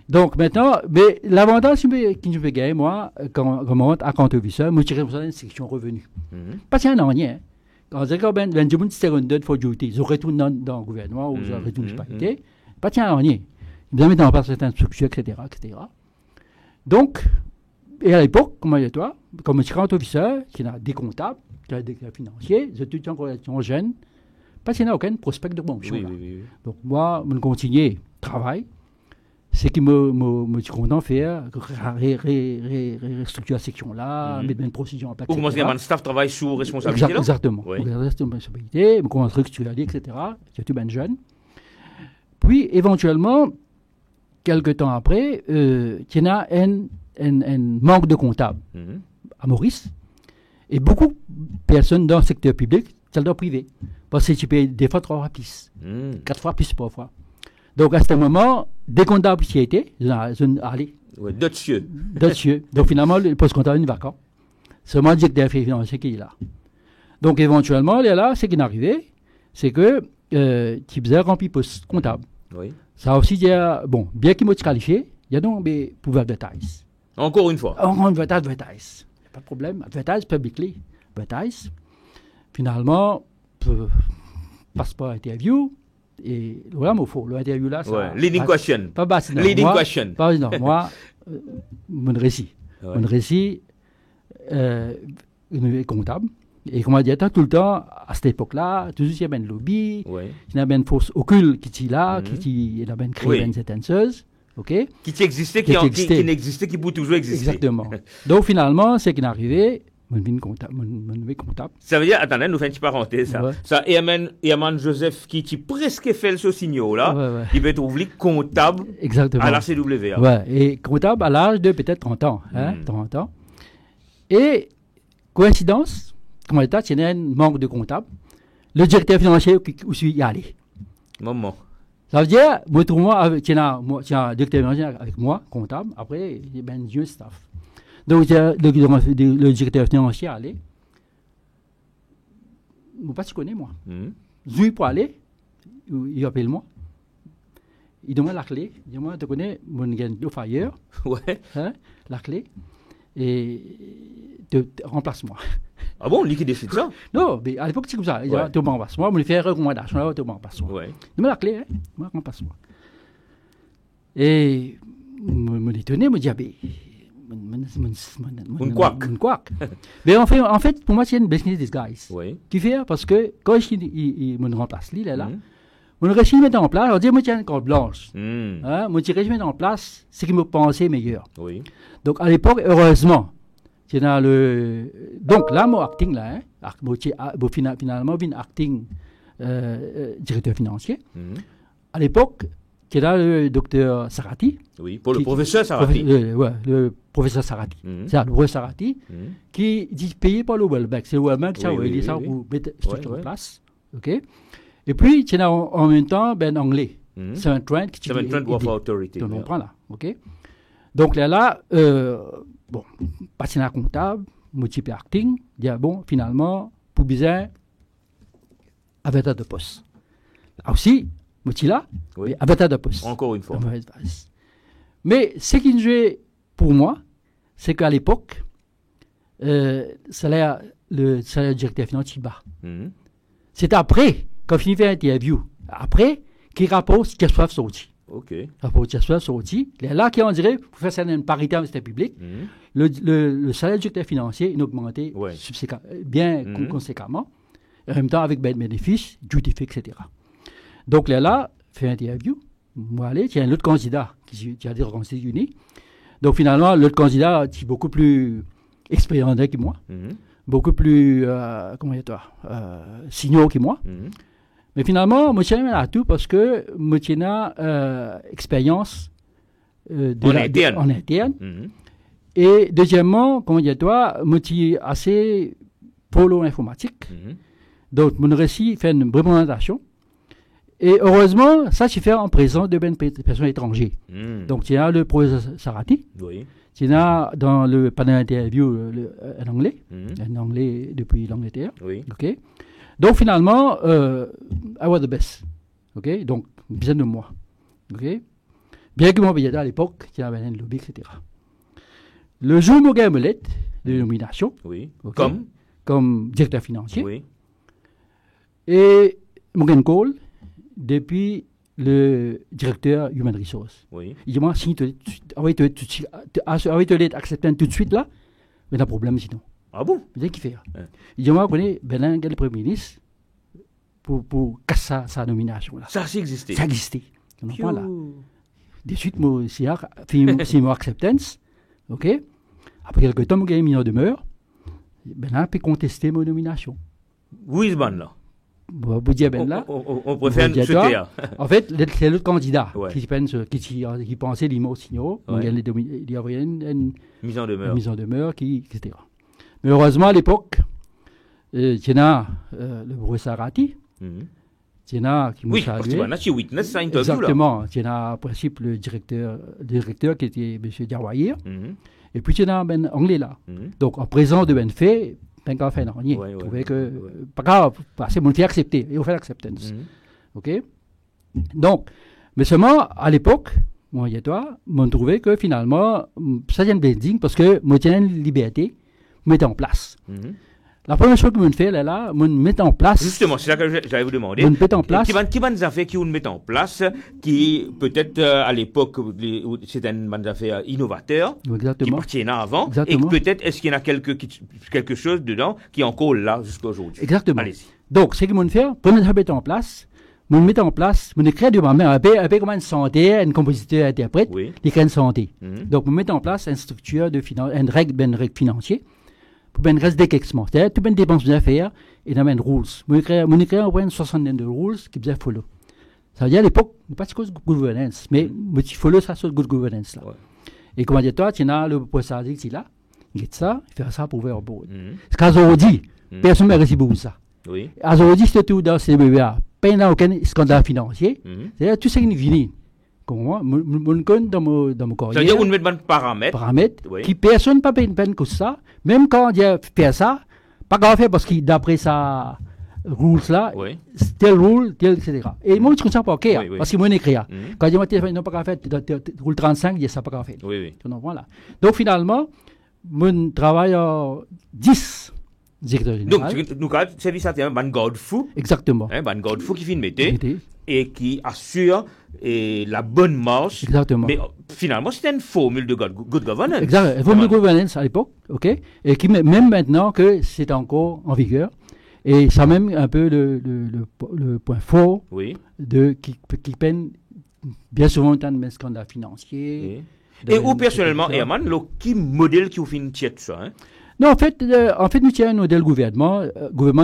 Donc maintenant, mais l'avantage que je peux gagner, moi, quand je monte à compte officer, je tire une section revenu. Pas si un an, hein. Quand je dis que je suis for duty, je retourne dans le gouvernement ou je retourne pas été, pas si un an, hein. Ils mettent en place certaines structures, etc., etc. Donc, et à l'époque, comme je toi, comme compte officer, qui a des comptables, qui a des financiers, je suis en jeune, pas si il n'y a aucun prospect de bon choix. Oui. Donc moi, je continue travail. C'est qui me suis content de faire, restructurer la section là, mettre une procédure en place. Ou commencer à staff travaille sous responsabilité là. Exactement. Oui. Responsabilité, me commence à restructurer, etc. J'étais bien jeune. Puis, éventuellement, quelques temps après, il y a un manque de comptable à Maurice. Et beaucoup de personnes dans le secteur public, c'est dans le privé. Parce que tu payes des fois 3 fois plus. 4 fois plus parfois. Donc, à ce moment, des comptables qui étaient, allez. Oui, d'autres cieux. Donc, finalement, le poste comptable est vacant. Seulement le directeur financier qui est là. Donc, éventuellement, là, ce qui est arrivé, c'est que tu faisais remplir poste comptable. Oui. Ça aussi dit, bon, bien qu'il m'ait qualifié, il y a donc des pouvoirs d'advertise. Encore une fois. Encore une fois, advertise. Pas de problème. Advertise publicly. Advertise. Finalement, passe pas interview. Et vraiment, il faut. L'interview là, ça. Ouais. Leading question. Pas basse. Leading question. Pas non. Moi, mon récit. Ouais. Mon récit, comptable. Et comme on dit, tout le temps, à cette époque-là, toujours il y avait un lobby, il y avait une force occulte qui était là, qui avait créé une certaine chose. Okay? Qui existait, qui n'existait, qui peut toujours exister. Exactement. Donc finalement, ce qui est arrivé, mon nouveau comptable. Ça veut dire, attendez, nous faisons une petite parenthèse. Ça. Ouais. Ça, Yaman Joseph, qui presque fait ce signal là, il va être ouvert comptable à la CWA. Ouais, et comptable à l'âge de peut-être 30 ans. Hein, 30 ans. Et coïncidence, comme l'état, il y a un manque de comptable. Le directeur financier aussi y allé. Maman. Ça veut dire, moi, il y a un directeur financier avec moi, comptable. Après, il y a un vieux staff. Donc, le directeur financier allé. Je ne sais pas si tu connais, moi. Je vais pour aller. Il appelle moi. Il demande la clé. Il dit, moi, tu connais mon gain de fire. Ouais. Hein, la clé. Et remplace-moi. Ah bon, lui qui décide ça? Non, mais à l'époque, c'est comme ça. Il dit, tu remplaces-moi. Je me fais recommandation. Tu remplaces-moi. Ouais. Il me la clé, hein. Moi, remplace-moi. Et je me détonne, je me dis, ah, ben. Une couac. Mais en fait, pour moi, c'est une business disguise. Oui. Qui fait, parce que quand il me remplace, il est là. Mon régime est en place. Alors, dis-moi, tiens, une carte blanche. Mon régime est en place, c'est qui me pensait meilleur. Oui. Donc, à l'époque, heureusement, c'est dans le. Donc, là, mon acting, là, finalement, j'ai acting directeur financier. À l'époque, qui est là le docteur Sarati. Oui, pour le professeur Sarati. Le professeur Sarati. C'est le professeur Sarati qui dit payé par le World Bank. C'est le World Bank qui a envoyé ça pour mettre structure en place. OK? Et puis, il y a en même temps, ben anglais. Seven Trent qui Seven Trent Water Authority. On prend là. OK? Donc là, bon, patinat comptable, multiple acting, dit bon, finalement, pour besoin, avec de poste. Là aussi, là, avec de poste. Encore une fois. Mais ce qui jouait pour moi, c'est qu'à l'époque, le salaire directeur financier bas. C'est après, quand je fait l'interview, après, qu'il rapporte ce qu'il soit sorti. OK. Rapport qui soit sorti. Là, qui on dirait, pour faire une parité avec le public, le salaire directeur financier a augmenté bien conséquemment. En même temps, avec ben bénéfices, duty free, etc. Donc là, fait une interview. Moi, allez, il y a un autre candidat qui a dit aux États-Unis. Donc finalement, l'autre candidat est beaucoup plus expérimenté que moi, beaucoup plus, senior que moi. Mais finalement, je suis à tout parce que je suis expérience en interne. Et deuxièmement, comme je je suis assez polo informatique. Donc, mon récit fait une présentation. Et heureusement, ça se fait en présence de personnes étrangères. Donc, il y a le professeur Sarati. Oui. Il y a dans le panel d'interview un anglais depuis l'Angleterre. Oui. OK. Donc, finalement, I was the best. OK. Donc, besoin de moi. OK. Bien que mon pays à l'époque, il y avait un lobby, etc. Le jour où j'ai eu de nomination, oui. Okay, comme directeur financier, oui. Et Morgan Cole, depuis le directeur Human Resources. Oui. Il dit, moi, si tu l'as accepté tout de suite là, mais il y a un problème sinon. Ah bon? Vous savez qui fait? Il dit, moi, je connais Benin, le Premier ministre, pour casser sa nomination là. Ça existait. Ça existait. Voilà. De suite, moi, si mon acceptance, OK? Après quelques temps, j'ai mis en demeure, Benin peut contester mon nomination. Oui, ce ban là. Vous dites ben là. On préfère une secrétaire. En fait, c'est l'autre candidat qui pensait l'IMO signaux. Il y avait une mise en demeure, etc. Mais heureusement, à l'époque, il y a le professeur Sarati. Il y a qui m'a salué. Exactement. Il y a en principe le directeur qui était M. Diawahir. Et puis il y a un anglais là. Donc en présence de Ben fait, ben quand fait rien. Je trouvais que pas grave, c'est mon fait accepter. Et on fait l'acceptance. OK? Donc, mais seulement à l'époque, moi et toi, on trouvait que finalement, ça vient de blending parce que moi j'ai une liberté, mettre en place. La première chose que je fais là, je mets en place. Justement, c'est ça que j'allais vous demander. Je mets en place. Qui va affaires qui on met en place, qui peut-être à l'époque c'est une affaire innovateur, qui partait avant, exactement. Et peut-être est-ce qu'il y en a quelque chose dedans qui est encore là jusqu'à aujourd'hui. Exactement. Allez-y. Donc, ce que je fais, première chose mettre en place, je mets en place, je crée de ma main, avec comme une santé, un compositeur interprète, il crée une santé. Donc, je mets en place une structure de finance, une règle financière. Pour ben reste d'équexement. C'est-à-dire, tout ben dépenses de faire et dans ben rules. Mon créé une soixantaine de rules qui bien follow. Ça veut dire à l'époque, pas de cause good governance, mais tu follow ça sur good governance là. Et comment dire toi, tu as le professeur qui là, il fait ça, il fait ça pour faire board. Ce qu'aujourd'hui, personne ne reçu pour ça. Oui. Aujourd'hui, c'est tout dans ces BBA. Pas dans aucun scandale financier. C'est-à-dire tout ce qui vient. Comme moi, mon compte dans mon carrière. C'est-à-dire qu'on met des paramètres. Qui personne ne peut pas peine que ça. Même quand on dit faire ça, pas grave parce que d'après ça, rules là, tel rule, tel, etc. Et moi, je ne comprends pas, parce que moi, je écrit. Quand je dis, téléphone, non, pas grave, rule 35, je dis ça, pas grave. Voilà. Donc, finalement, mon travail à 10 directeurs généraux. Donc, nous, service à un garde fou. Exactement. Un garde fou qui finit mettre et qui assure la bonne marche. Exactement. Mais finalement, c'était une formule de good governance. Exactement. Une formule de governance à l'époque, OK? Et qui, même maintenant que c'est encore en vigueur, et ça même un peu le point fort qui peine bien souvent dans le scandale financier. Et où personnellement, Herman, qui modèle qui vous fait une tiette ça, hein? Non, en fait, nous avons un modèle gouvernement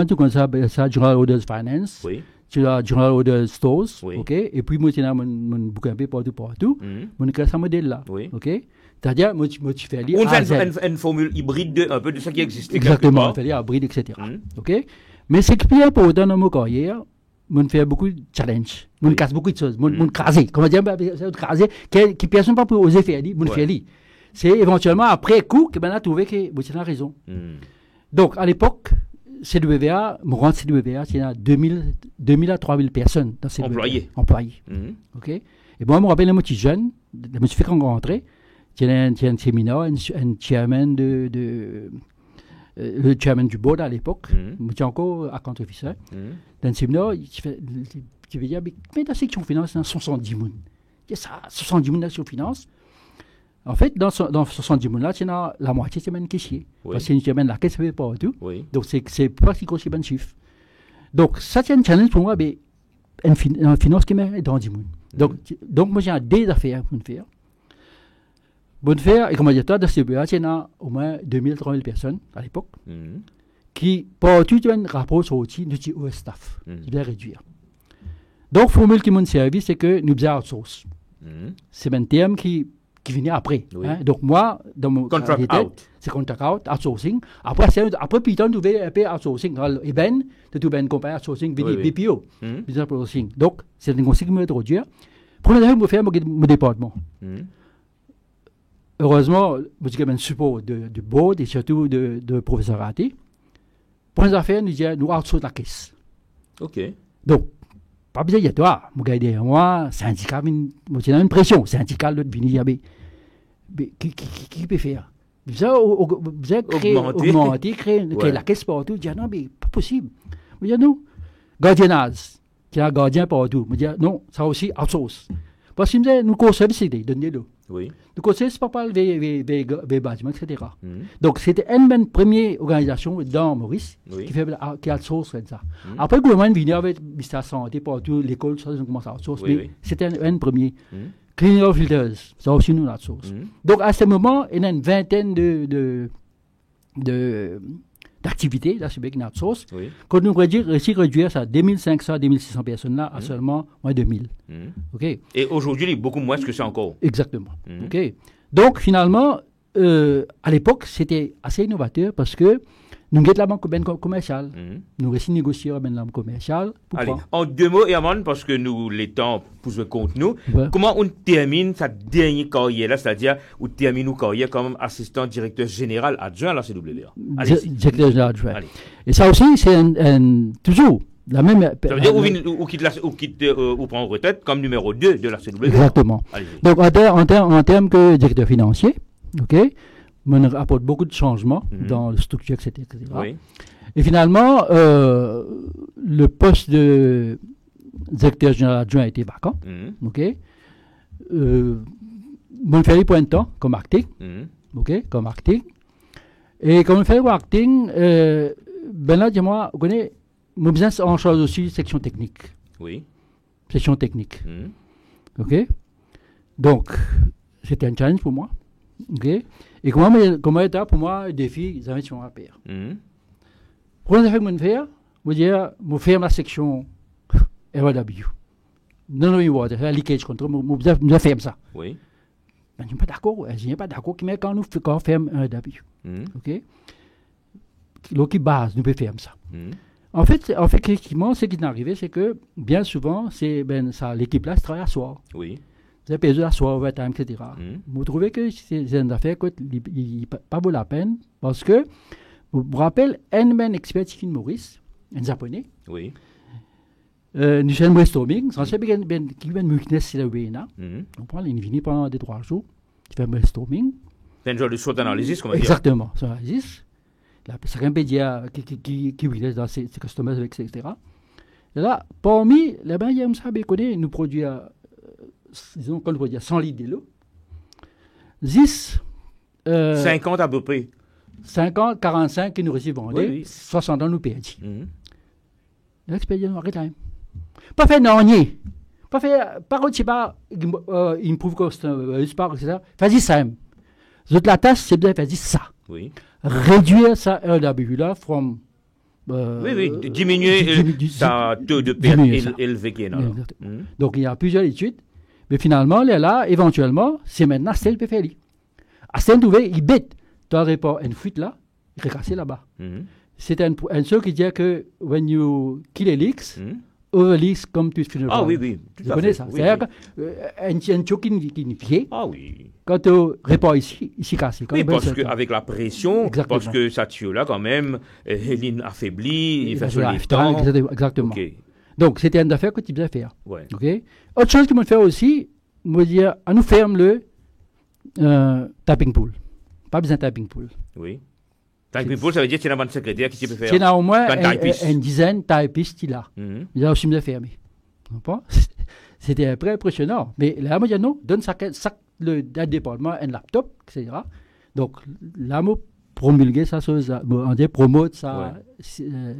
tout comme ça, General Orders Finance. tu as General Order Stores, Oui. ok? Et puis, moi, tu as mon bouquin partout. Mon créé ce modèle-là, Oui. ok? C'est-à-dire, moi, tu fais lire. On fait une formule hybride un peu de ce qui existe. Exactement, on fait lire hybride, etc. Ok? Mais ce qui est important dans mon carrière, on fait beaucoup de challenges. On casse beaucoup de choses. On crase. Comment dire, craser, qui personne pas pour oser faire lire, on fait lire. C'est éventuellement après coup que on a trouvé que vous avez raison. Donc, à l'époque, CWA, mon rang de CWA, c'est 2000 à 3000 personnes dans CWA. Employés. OK? Et moi, je me rappelle, moi, je suis jeune, je me suis fait rencontrer. Il y a un séminaire, un chairman le chairman du board à l'époque, je suis encore à compte officiel. Dans le séminaire, il veut dire, mais dans la section finance, il y a 70 personnes. Il y a ça, 70 personnes dans la section finance. En fait, dans 70 personnes là, il y a la moitié qui est un caissier. Parce que c'est la caisse, c'est pas tout. Donc, c'est pas si gros, c'est un chiffre. Donc, ça, c'est un challenge pour moi, mais une finance qui est dans 10 personnes. Donc, moi, j'ai des affaires pour faire. Bonne faire, et comme je dis, dans ce bureau, il y a au moins 2000-3000 personnes à l'époque qui, partout, ont un rapport sur le staff, qui doit réduire. Donc, la formule qui m'a servi, c'est que nous faisons outsource. C'est un terme qui venait après. Hein? Donc, moi, dans mon contract out. C'est contract out, outsourcing. Après, puis, on devait un peu outsourcing. Et ben, tu as une compagnie outsourcing, BPO, business processing. Donc, c'est un conseil qui m'a introduit. Pour le faire, je faire mon département. Heureusement, vous avez un support de board et surtout de professeur raté. Pour les affaires, nous outsource la caisse. OK. Donc, pas besoin de toi. Moi, syndicat, j'ai une pression. Syndicat, l'autre venir, mais qui peut faire? Vous avez créé la caisse partout. Je dis non, mais pas possible. Je dis non. Gardiennage, qui est un gardien partout. Je dis non, ça aussi outsource. Parce que nous conseillons c'est donnez-le. Oui. Le conseil, c'est pas les bâtiments, etc. Donc, c'était une première organisation dans Maurice qui outsource ça. Après, le gouvernement vient avec le ministère de la Santé, partout, l'école, ça, ils ont commencé à outsource. Mais c'était un premier. Cleaning filters, ça aussi, nous outsource. Donc, à ce moment, il y a une vingtaine d'activités, là, c'est bien qu'on outsource. Quand nous réduire ça, 2500, 2600 personnes là, à seulement moins 2000. Okay? Et aujourd'hui, il y a beaucoup moins que ça encore. Exactement. Okay? Donc, finalement, à l'époque, c'était assez innovateur parce que nous avons la banque commerciale. Nous avons négocié avec la banque commerciale. Allez, en 2 mots, Herman, parce que nous, les temps poussent contre nous, comment on termine sa dernière carrière, là, c'est-à-dire, on termine nos carrières comme assistant directeur général adjoint à la CWA? Directeur général adjoint. Et ça aussi, c'est toujours la même. Ça veut dire ou prend retraite comme numéro 2 de la CWA. Exactement. Donc, en termes que directeur financier, OK? On apporte beaucoup de changements dans la structure, etc. Oui. Et finalement, le poste de directeur général adjoint a été vacant. OK? On fait pour un temps comme acting. OK? Comme acting. Et comme on fait pour acting, ben là, dis-moi, vous connaissez, mon business en charge aussi section technique. Oui. Section technique. OK? Donc, c'était un challenge pour moi. OK? Et comment était pour moi, le défi, ils avaient sur ma paire. Pour les faire, je dire, je ferme la section RW. Non, la leakage control, je ferme ça. Oui. Je ne suis pas d'accord, mais quand nous ferme un RW. OK? Donc, base, nous pouvons faire ça. En fait, effectivement, ce qui est arrivé, c'est que bien souvent, l'équipe là, travaille à soir. Oui. Vous avez payé à soir, overtime, etc. Vous trouvez que c'est une affaire qui pas vaut la peine parce que, vous vous rappelez, un expert qui est Maurice, un japonais. Oui. Nous sommes brainstorming, sans savoir qui est une weakness c'est le Wéna. On prend les vignes pendant 2-3 jours, tu fais un brainstorming. C'est un genre de SWOT analysis, comment dire. Exactement, SWOT analysis. C'est un peu dire qui weakness dans ses customers, etc. Et là, parmi les gens qui savent nous produire disons qu'on peut dire 100 litres de l'eau. 50 à peu près. 50, 45 qui nous recevons, 60 ans nous perdons. L'expérience arrête là. Pas fait non, pas fait, par contre, c'est pas improve customer, etc. Fais-y simple. La tâche, c'est de faire ça. Oui. Réduire ça RW là, from oui, diminuer sa taux de perte élevé qui est là. Donc, il y a plusieurs études. Mais finalement, là, éventuellement, c'est maintenant celle qui peut faire. À Saint-Douvé, il bête. Tu as une fuite là, il est cassé là-bas. C'est un seul qui dit que when you kill a leaks, over leaks come to funeral. Ah oui. Tu connais ça. C'est-à-dire qu'un choc qui vient. Ah oui. Quand tu répares ici, cassé. Oui, parce qu'avec la pression, parce que ça tue là quand même, il affaiblit, il fait son liftant. Exactement. Donc, c'était une affaire que tu devais faire. Ouais. Okay? Autre chose qu'il me fait aussi, me dire, à nous ferme le tapping pool. Pas besoin de tapping pool. Oui. Tapping pool, ça veut dire que c'est une secrétaire qui peut faire. C'est au moins une dizaine de typistes là. Il a aussi me fermer. C'était un peu impressionnant. Mais là, moi, je dis non, donne le département un laptop, etc. Donc, là, moi, promulguer ça, on dit promote sa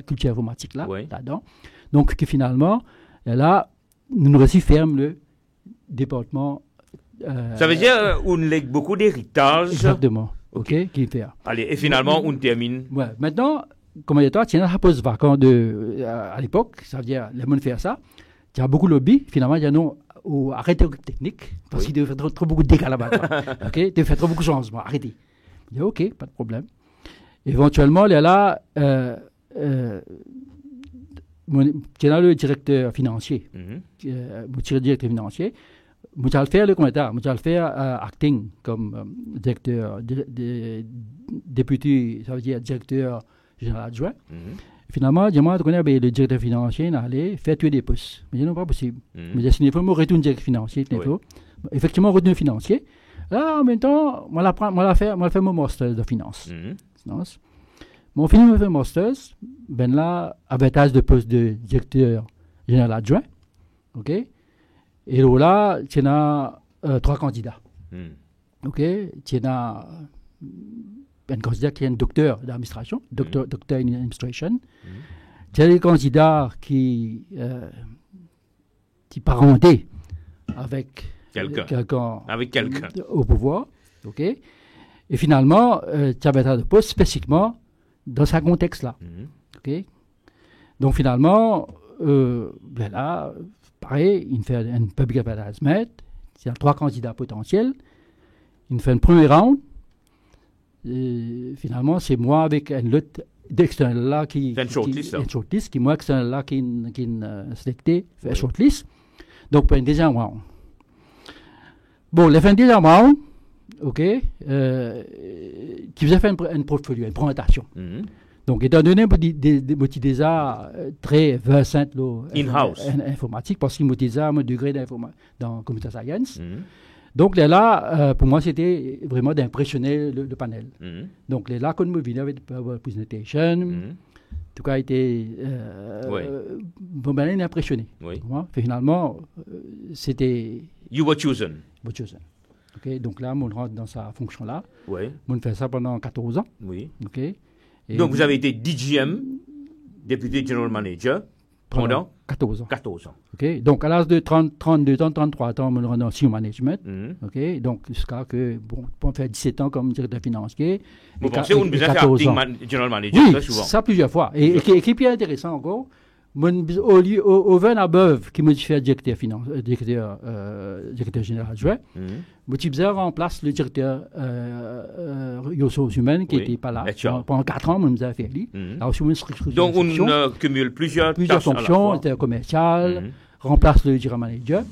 culture informatique là-dedans. Donc, que finalement, là, nous aussi ferme le département. Ça veut dire qu'on lègue beaucoup d'héritage. Exactement. OK, qui fait. Allez, et finalement, on termine. Ouais. Maintenant, comme il y a tu as un poste vacant à l'époque, ça veut dire, les gens faire ça. Tu as beaucoup de lobby. Finalement, il y a non, arrêtez la technique, parce qu'il devait faire trop beaucoup de dégâts là-bas. OK, il devait faire trop beaucoup de changements. Arrêtez. Il dit, OK, pas de problème. Éventuellement, il y a là, tu as le directeur financier. Le directeur financier. Je vais le faire le commentaire. Je vais le faire acting comme directeur, député, ça veut dire directeur général adjoint. Finalement, je me connais le directeur financier, il allait faire tuer des postes. Mais non, pas possible. Mais je il faut me retourner directeur financier. Effectivement, retourner financier. Là, en même temps, je vais faire mon master de finance. Mon fini me fait master, ben là, avantage de poste de directeur général adjoint. OK? Et là, tu as 3 candidats. OK? Tu as un candidat qui est un docteur d'administration, docteur in administration. Tu as des candidats qui parentés avec quelqu'un au pouvoir. OK? Et finalement, tu as avantage de poste spécifiquement dans ce contexte-là. OK? Donc finalement, ben là, pareil, il fait un public advertisement, il y a 3 candidats potentiels, il fait un premier round, et finalement c'est moi avec un lot d'external là qui shortlist, qui moi external là qui sélecté, fait shortlist, donc pour un deuxième round. Bon, le fin deuxième round, OK, qui vous a fait un portfolio, une présentation. Donc, étant donné que déjà très versant in-house informatique, parce qu'il m'a déjà un degré dans computer science. Donc, là, pour moi, c'était vraiment d'impressionner le panel. Donc, là, quand je venais avec la présentation, en tout cas, était ben, impressionné. Finalement, c'était... You were chosen. Okay, donc là, on rentre dans sa fonction-là. Oui. On fait ça pendant 14 ans. Oui. Okay. Et donc, vous avez été DGM, Deputy General Manager, pendant 14 ans. 14 ans. Okay. Donc, à l'âge de 32 ans, 33 ans, on rentre dans Senior Management. Okay. Donc, jusqu'à que, bon, on fait 17 ans comme directeur financier. Vous pensez qu'on besoin de faire acting General Manager oui, très souvent? Ça plusieurs fois. Et qui est bien intéressant encore, au 20 above qui me fait directeur général adjoint, je remplace le directeur ressources humaines qui n'était pas là. Pendant 4 ans, je me faisais faire lui. Donc, on cumule plusieurs fonctions, commercial, remplace le general manager.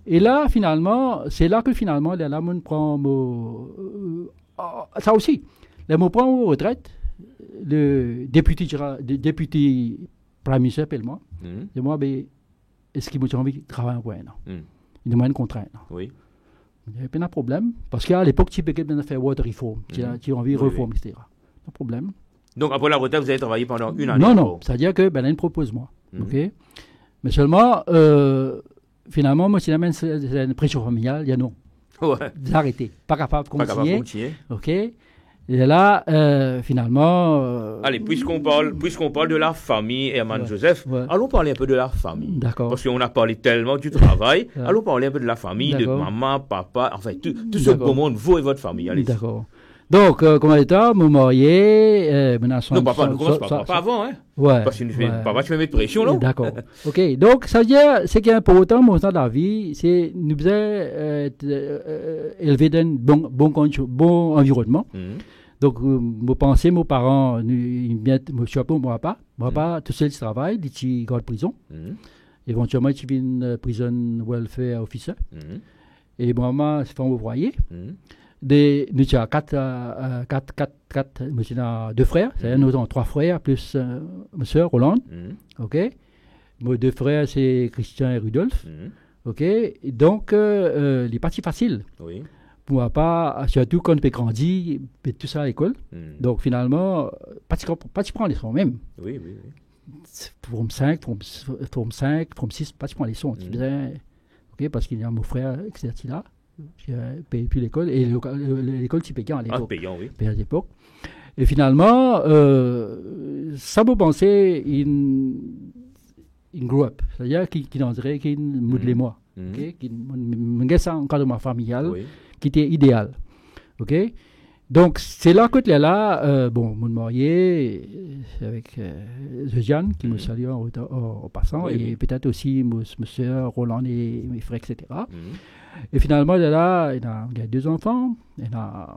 Et là, finalement, c'est là que finalement, là, on prend ça aussi. Là, on prend aux retraites, le député Prime Minister appelle moi. Et moi, ben, est-ce qu'il m'a envie de travailler un point? Il demande une contrainte. Oui. Il n'y avait pas de problème. Parce qu'à l'époque, tu peux faire water reform. Tu as envie de reformer, etc. Pas de problème. Donc, après la retraite, vous avez travaillé pendant une année? Non. C'est-à-dire que ben, elle propose moi. Okay? Mais seulement, finalement, moi, c'est une pression familiale. Il y a non. Ouais. Arrêtez. Pas capable de continuer. OK? Et là, finalement... Allez, puisqu'on parle de la famille Herman Joseph, allons parler un peu de la famille. D'accord. Parce qu'on a parlé tellement du travail, allons parler un peu de la famille, de maman, papa, enfin, tout ce beau monde, vous et votre famille. Allez. D'accord. Donc, comment est-ce mon marié, non, papa, ne commence pas avant, hein. Ouais. Parce que papa, tu vas mettre pression, là. D'accord. OK. Donc, ça veut dire, ce qui est important, mon temps de la vie, c'est nous besoin être élevés dans un bon environnement. Donc, je pensais, mes parents, je suis pas mon papa, tout seul, il travaille, il garde prison. Éventuellement, il vient une prison welfare officer. Et maman, c'est un ouvrier. Nous avons quatre, deux frères, c'est-à-dire nous avons 3 frères, plus ma soeur, Rolande. OK. Mes 2 frères, c'est Christian et Rudolf. OK. Donc, les parties faciles. Oui. Pour moi, pas, surtout quand on peut grandir, tout ça à l'école. Donc, finalement, pas tu prends les sons même. Oui. Forme 5, forme 6, pas tu prends les sons. OK, parce qu'il y a mon frère, etc. là. Je ne payais plus l'école. Et l'école, tu payais à l'époque. Payant, oui. Payant à l'époque. Et finalement, ça me pensait une grow up. C'est-à-dire qu'il en dirait qu'il modelait moi. Okay? Qu'il me ça en cadre de ma familiale, qui était idéal. OK? Donc, c'est là que là, bon, mon marié avec Jeanne, qui me salue en passant, et peut-être aussi ma soeur, Roland et mes frères, etc. Et finalement, là, il y a 2 enfants. Il y a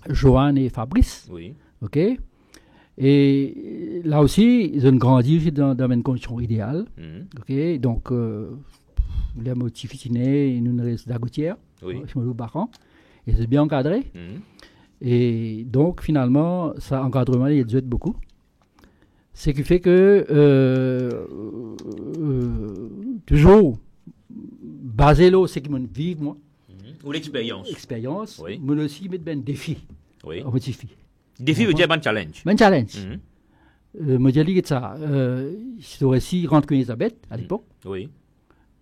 Joanne et Fabrice. Oui. OK? Et là aussi, ils ont grandi dans une condition idéale. OK? Donc, les motifs itinés, nous restent à Gautière. Oui. Je me loue Baran. Et c'est bien encadré. Et donc, finalement, ça encadrement, il aide beaucoup. Ce qui fait que, toujours, basé là, c'est que je vis, moi. Ou l'expérience. Expérience. Oui. Mais aussi mettre un défi. Oui. Un défi. Défi veut dire un challenge. Un challenge. Je dis que ça. Je aussi rentré Elisabeth à l'époque. Oui.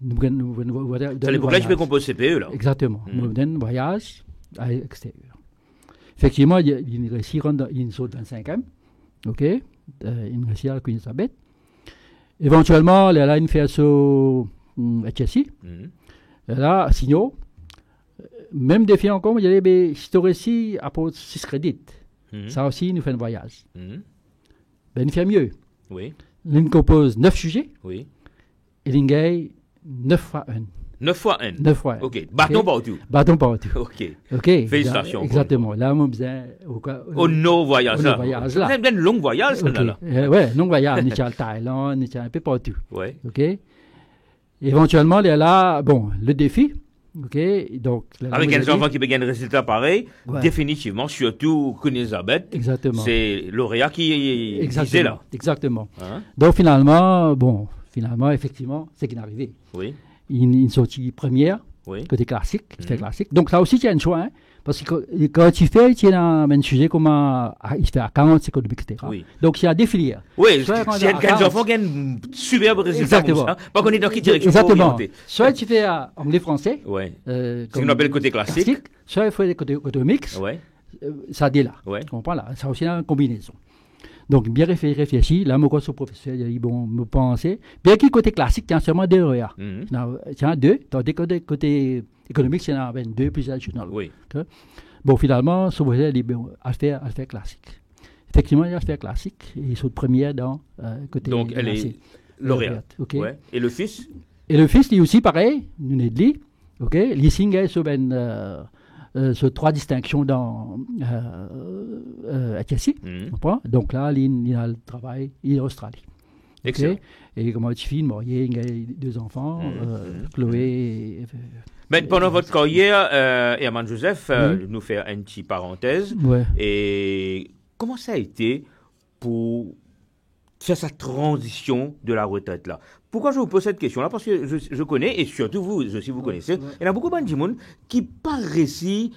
C'est à l'époque là, je peux composer CPE, là. Exactement. Nous avons un voyage à l'extérieur. Effectivement, il réussit à une saute 25e. OK? Il réussit à Queen Elizabeth. Éventuellement, il a une fait sur HSI. Là, signaux. Même défi encore, il y a des réussi à 6 crédits. Ça aussi, nous fait un voyage. Ben, il fait mieux. Oui. Il compose 9 sujets. Oui. Et il gagne 9 fois 1. 9 fois 1. 9 fois 1. OK. Bâton partout. Bâton partout. OK. Félicitations. Exactement. Là, on besoin. Au no voyage là. C'est un long voyage, ça, là. Oui, long voyage. Nous sommes en Thaïlande, nous sommes un peu partout. Oui. OK. Éventuellement, là, bon, le défi. OK. Donc, avec un enfant qui peut gagner un résultat pareil, définitivement, surtout Queen Elizabeth. Exactement. C'est lauréat qui est là. Exactement. Donc, finalement, effectivement, c'est qui est arrivé. Oui. Une sortie première, côté classique, c'était classique. Donc, ça aussi, il y a un choix, hein, parce que quand tu fais, tu es dans un sujet comme il fait à 40, c'est économique, etc. Oui. Donc, il y a des filières. Oui, si il y a 15 enfants qui ont un superbe résultat comme ça, pas qu'on est dans quelle direction pour orienter. Soit tu fais anglais-français, c'est ce qu'on appelle côté classique. Soit il faut le côté mix, ça dit là. Tu comprends là, ça aussi une combinaison. Donc, bien réfléchi. Là, moi, sur le professeur, il a dit, bon, me penser. Bien qu'il côté classique, il y a seulement 2 REA. Il y a 2. Tandis que côté économique, il y en a 2 plus additional. Oui. Bon, finalement, ce professeur, il dit, bon, à faire classique. Effectivement, il a fait classique. Et ils sont premiers dans côté. Donc, elle est lauréate. OK. Ouais. Et le fils? Et le fils, lui aussi, pareil. Nous n'est de lui. OK. Il signe sur sur 3 distinctions dans HSI. Donc là, il a le travail, il est en Australie. Excellent. Okay? Et comme tu fais, marié, il a 2 enfants, Chloé. Mais pendant votre carrière, Herman Joseph, nous faire une petite parenthèse. Et comment ça a été pour faire sa transition de la retraite là? Pourquoi je vous pose cette question-là? Parce que je connais, et surtout vous aussi vous connaissez, il y en a beaucoup de monde qui pas réussi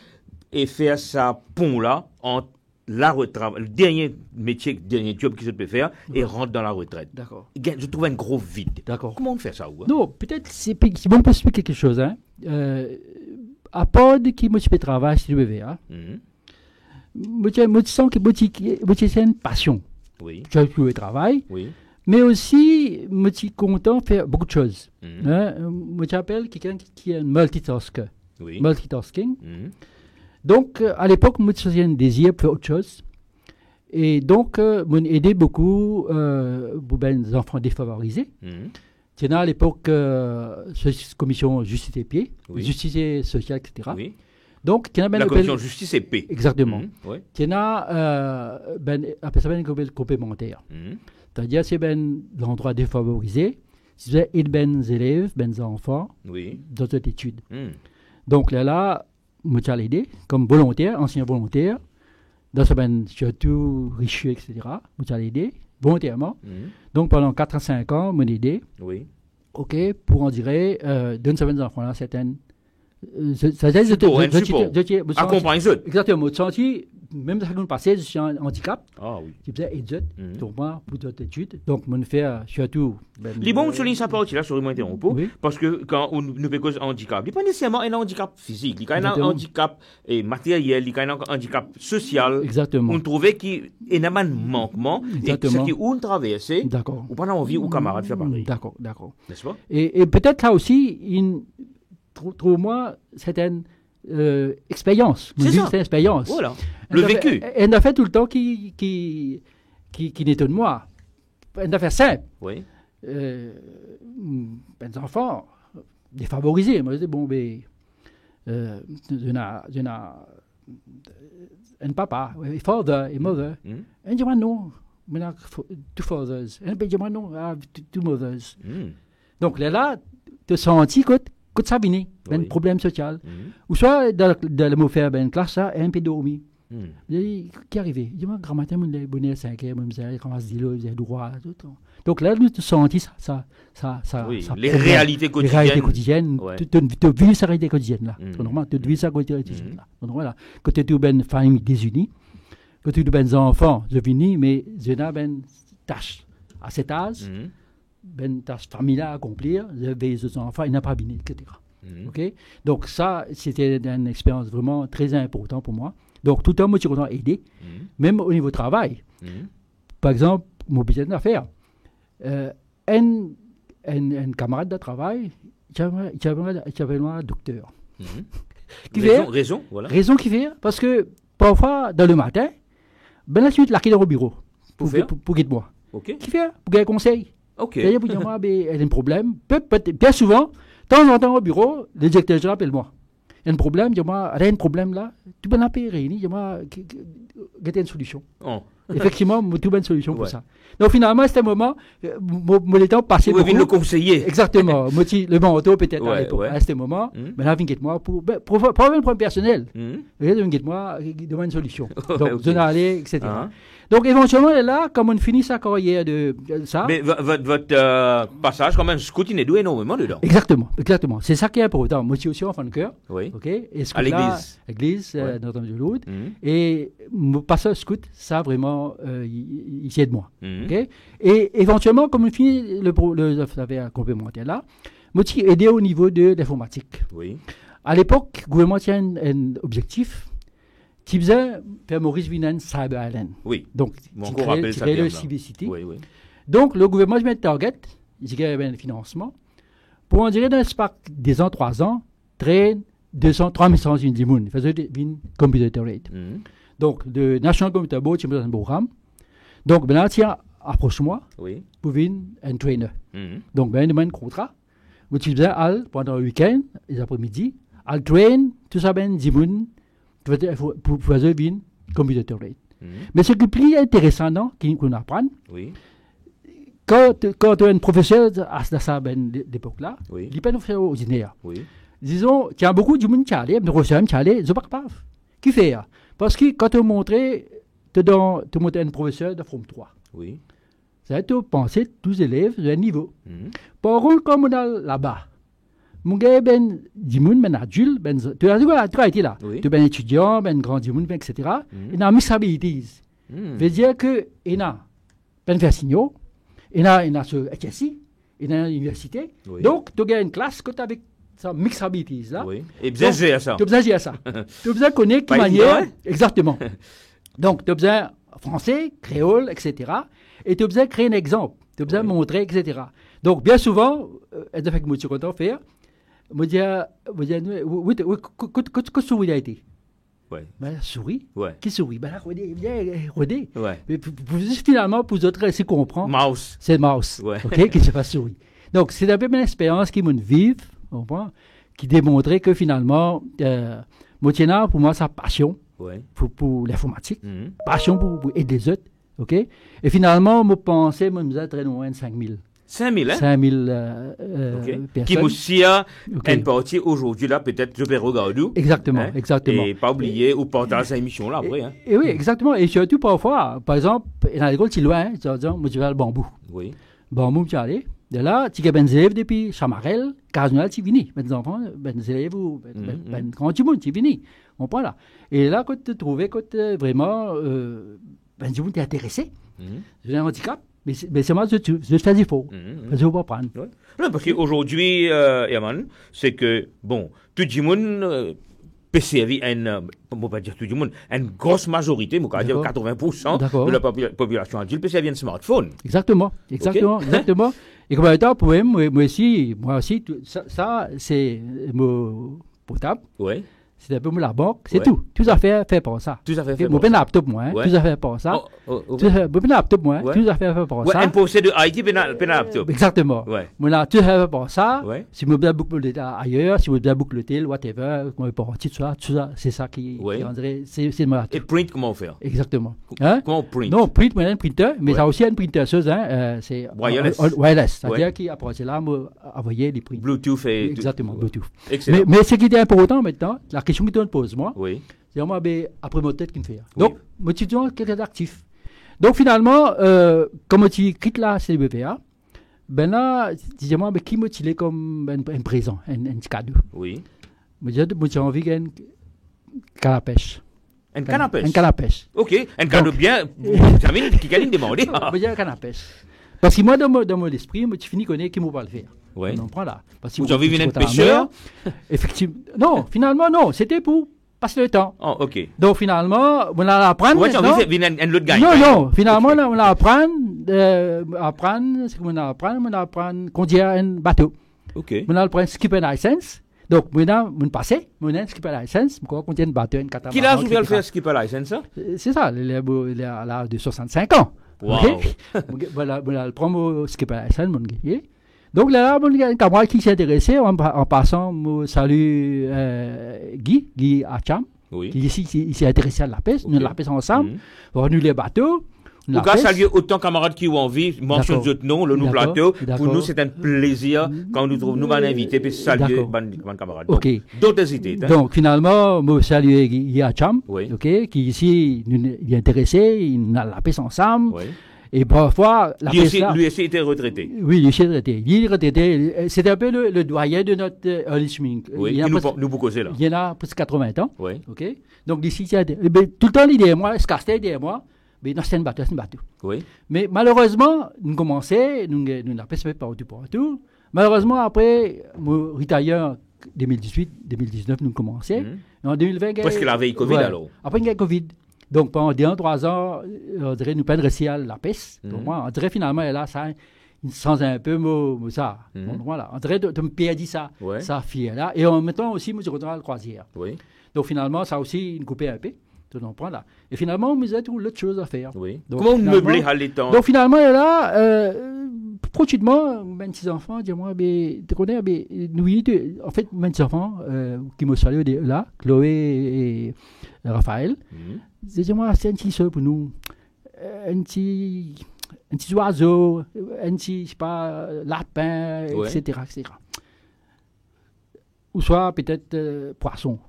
à faire sa pont-là entre la retraite, le dernier métier, le dernier job qu'il peut faire, et rentre dans la retraite. D'accord. Je trouve un gros vide. D'accord. Comment on fait ça? Non, peut-être c'est bon pour expliquer quelque chose. Hein. À part de qui moi je travaille sur le BVA, je sens que c'est une passion. Oui. Je fais le travail. Oui. Mais aussi, je suis content de faire beaucoup de choses. Je m'appelle quelqu'un qui est un multitasker. Oui. Multitasking. Donc, à l'époque, moi, j'avais un désir pour autre chose. Et donc, j'ai aidé beaucoup pour les enfants défavorisés. Il y a à l'époque commission Justice et Paix, Justice sociale, etc. Oui. Donc, il y a la commission Justice et Paix. Exactement. Oui. Il y a après ça, une complémentaire. C'est-à-dire, c'est l'endroit défavorisé. C'est les élèves, les enfants, dans cette étude. Donc là, je suis aidé comme volontaire, ancien volontaire, dans ce surtout riche, etc. Je suis aidé volontairement. Donc pendant 4 à 5 ans, je suis aidé. Oui. OK, pour en dire, donner ces enfants-là certaines. Accompagne eux. Exactement. Je senti, même dans le passé, je suis un handicap. Ah oui. Je faisais études, pour moi, pour d'autres études. Donc, je fais surtout. Les bons soulignent sa partie là, sur le interrompu, parce que quand nous faisons un handicap, il n'y a pas nécessairement un handicap physique, il y a un handicap matériel, il y a un handicap social. Exactement. On trouvait qu'il y a un manquement, et ce qui est une traversée, ou pas envie aux camarades de faire pareil. D'accord. N'est-ce pas? Et peut-être là aussi, trouve-moi, certaines expériences. C'est ça. Cette expérience. Voilà. Le vécu. Elle a fait tout le temps qui n'étonne moi. Elle a fait simple. Oui. Les enfants défavorisés. Moi, je dis, bon, ben, un papa, a father, a mother. Et je dis, non, I have 2 fathers. Et je dis, non, I have 2 mothers. Donc là, tu sens que ça vient, un problème social. Ou soit, dans le faire une classe, un peu dormi. Qui est arrivé? Je dis, moi, grand-matin, je suis bonnet à 5 heures, je me commence à dire, je suis droit. Donc là, tu sens ça. Les réalités quotidiennes. Les réalités quotidiennes. Tu vis sa réalité quotidienne, là. C'est normal, tu vis sa réalité quotidienne, là. C'est normal, là. Quand tu es une famille désunie, quand tu es des enfants, je finis, mais je n'ai pas une tâche à cet âge. Une tâche familiale à accomplir, les enfants, ils n'ont pas bien, etc. Okay? Donc ça, c'était une expérience vraiment très importante pour moi. Donc tout le temps, moi, je suis content d'aider, même au niveau travail. Par exemple, mon business d'affaires, un camarade de travail, j'avais un docteur. Raison qui fait, parce que parfois, dans le matin, la suite, là, qui est dans le bureau, pour guider moi. Qui fait, pour gagner conseil. C'est-à-dire, pour dire, moi, elle a un problème. Bien souvent, de temps en temps au bureau, le directeur général appelle-moi. Il y a un problème, dis-moi, il y a un problème là, tu peux l'appeler, réunir, dis-moi, il y a une solution. Effectivement, tu as une solution pour ça. Donc finalement, c'était un moment, mon temps passé beaucoup. Vous pouvez le conseiller. Exactement. Le manteau peut-être à ce moment. Maintenant, viens-moi pour un problème personnel. Viens-moi, demande une solution. Donc, je vais aller, etc. Donc éventuellement, là, comme on finit sa carrière de ça. Mais votre passage, quand même, scout, il est doué énormément dedans. Exactement. C'est ça qui est important. Moi, je suis aussi enfant de cœur. À l'église. L'église, Notre-Dame-de-Lourdes. Et mon passage scout, ça vraiment, il aide moi. Et éventuellement, comme on finit le complémentaire là, moi, je suis aidé au niveau de l'informatique. À l'époque, le gouvernement tient un objectif qui faisait faire Maurice Vinan Cyber Island. Donc, qui crée le CiviCity. Donc, le gouvernement met un target, il y a un financement, pour en dire dans l'espace des ans, 3 ans, train 300 unités, faisait une computer rate. Donc, le National Computer Board, c'est un programme. Donc, maintenant, tiens, approche-moi pour venir un trainer. Donc, ben, il demande un contrat. Vous utilisez pendant le week-end, les après-midi, al train, tout ça, ben, 10 000 pour faire une computer rate. Mais ce qui est plus intéressant, qu'on apprend, quand tu es un professeur à cette époque-là, il n'est pas un professeur ordinaire. Disons, il y a beaucoup de gens qui allaient, mais professeurs qui allaient, ils ne sont pas capables. Qui fait? Parce que quand tu montres, tu montres un professeur de forme 3. Ça tu penser tous les élèves de un niveau. Par contre, comme on a là-bas, mon gars, ben, du monde, ben, adulte, ben, tu as été là. Tu es ben étudiant, ben, grand du monde, etc. Il a mixed abilities. Veut dire que, il a ben, faire signaux, il a ce HSI, il a l'université. Donc, tu as une classe que tu as avec ça, mixed abilities, là. Et besoin de gérer ça. Tu as besoin de gérer ça. Tu as besoin de connaître quelle manière. Exactement. Donc, tu as besoin français, créole, etc. Et tu as besoin de créer un exemple. Tu as besoin de montrer, etc. Donc, bien souvent, elle fait que je suis content de faire. Je dis, que solidarité. Ouais. Ben, souris. Ouais. Qui sourit? Ben, là, rodé. Ouais. Mais finalement, pour les autres, c'est comprendre. Mouse. C'est mouse. Ouais. OK? Qui se passe souris. Donc, c'est un peu une expérience qui m'a vivre, qui démontrait que finalement, Motiena, pour moi, sa passion pour l'informatique, passion pour aider les autres. OK? Et finalement, je pensais, je me disais très loin de 5000. 5000, hein? 5000 personnes. Qui m'aussia une partie aujourd'hui, là, peut-être, je vais regarder. Exactement, hein? exactement. Et pas oublier ou partager cette émission-là, après. Hein? Et oui, exactement. Et surtout, parfois, par exemple, dans l'école, tu es loin, tu vas dire, moi, tu vas le bambou. Oui. Bambou, tu vas aller. De là, tu as des élèves depuis Chamarel, Casnal, tu viens. Ben, des enfants, des élèves, quand tu montes, tu viens. On prend là. Et là, quand tu trouvais, vraiment, du monde t'es intéressé, j'ai un handicap. Mais c'est moi, je fais des faux. Je ne vais pas prendre. Ouais. Non, parce qu'aujourd'hui, Yaman, c'est que, bon, tout le monde peut servir on va pas dire tout le monde, une grosse majorité, on va dire 80% de la population adulte peut servir un smartphone. Exactement. Et comme étant, pour moi aussi, ça c'est mon portable. Oui. C'est un peu la banque, c'est tout. Tout à fait pour ça. Tout à fait pour ça. Mon laptop, moi, tout à fait pour ça. Mon laptop, moi, tout à fait pour ça. Un possède de Haïti, un laptop. Exactement. Mon tout à fait pour ça. Si je veux beaucoup ailleurs, si je veux beaucoup le tel, whatever, tout ça, c'est ça qui rendrait, c'est mon laptop. Et print, comment on fait? Exactement. Comment on print? Non, print, moi, un printer, mais ça aussi un printer, c'est wireless. C'est-à-dire qu'après cela, envoyer les prints. Bluetooth et exactement, Bluetooth. Excellent. Mais ce qui est important maintenant, la question que tu me poses, moi, c'est moi, après mon tête qui me fait. Donc, mon étudiant, quelqu'un d'actif. Donc, finalement, comme tu quittes la CBPA, ben là, dis-moi, qui m'a tiré comme un présent, un cadeau? Oui. Moi, j'ai envie d'un canne à pêche. Un canne à pêche? Un canne à pêche. Ok, un cadeau bien, Jamine, qui a demandé. Moi, j'ai un canne à pêche. Parce que moi, dans mon esprit, tu finis connaître qui m'a pas le faire. Oui. On en prend là. Parce que vous avez vu un pêcheur? Effectivement. Non, finalement, non. C'était pour passer le temps. Oh, ok. Donc, finalement, on a apprendre. Ouais, tu as envie de faire un autre gagne. Non. Finalement, on a apprendre, c'est qu'on a apprendre à conduire un bateau. Ok. On a apprendre skipper license. Donc, on passe, on a skipper license, on conduire un bateau, un catamaran. Qui l'a joué à faire skipper license? C'est ça, il a l'âge de 65 ans. Wow. Voilà, on prend mon skipper license, mon gars. Donc là, un camarade qui s'est intéressé, en passant, je salue Guy Acham, qui ici il s'est intéressé à la pêche. Nous la pêche ensemble, on nous les bateaux. En tout cas, saluer autant camarades qui ont envie, mentionne d'autres noms, le nom plateau. Pour nous, c'est un plaisir quand nous trouvons nous invités, puis saluer mes camarades. D'autres idées. Donc finalement, je salue Guy Acham, qui ici il est intéressé, il a la pêche ensemble. Et parfois, lui aussi était retraité. Oui, lui aussi retraité. Il est retraité. C'était un peu le doyen de notre early swimming. Oui, nous beaucoup causé là. Il y en a presque 80 ans. Oui. OK. Donc, d'ici, tout le temps, l'idée est moi, ce castet derrière moi, mais non, c'est un bateau. Oui. Mais malheureusement, nous commençons, nous n'avons pas fait partout. Malheureusement, après, mon retire 2018, 2019, nous commençons. En 2020, parce qu'il avait eu Covid alors. Après, il y a Covid. Donc, pendant 2-3 ans, on dirait nous pas de récit à la peste. Pour moi, on dirait finalement, là, ça, sans un peu ça. Voilà. On dirait de me perdre ça, ça fille-là. Et en même temps aussi, moi, je retourne à la croisière. Oui. Donc, finalement, ça aussi, une coupé un peu. Tout on prend là. Et finalement, on me disait tout l'autre chose à faire. Oui. Donc, comment meubler à l'étang? Donc, finalement, là, prochainement, mes petits enfants, dis-moi, tu connais, nous, en fait, mes petits enfants qui me saluent là, Chloé et Raphaël, dis-moi, c'est un petit seul pour nous, un petit oiseau, un petit, je sais pas, lapin, etc., etc. Ou soit peut-être poisson.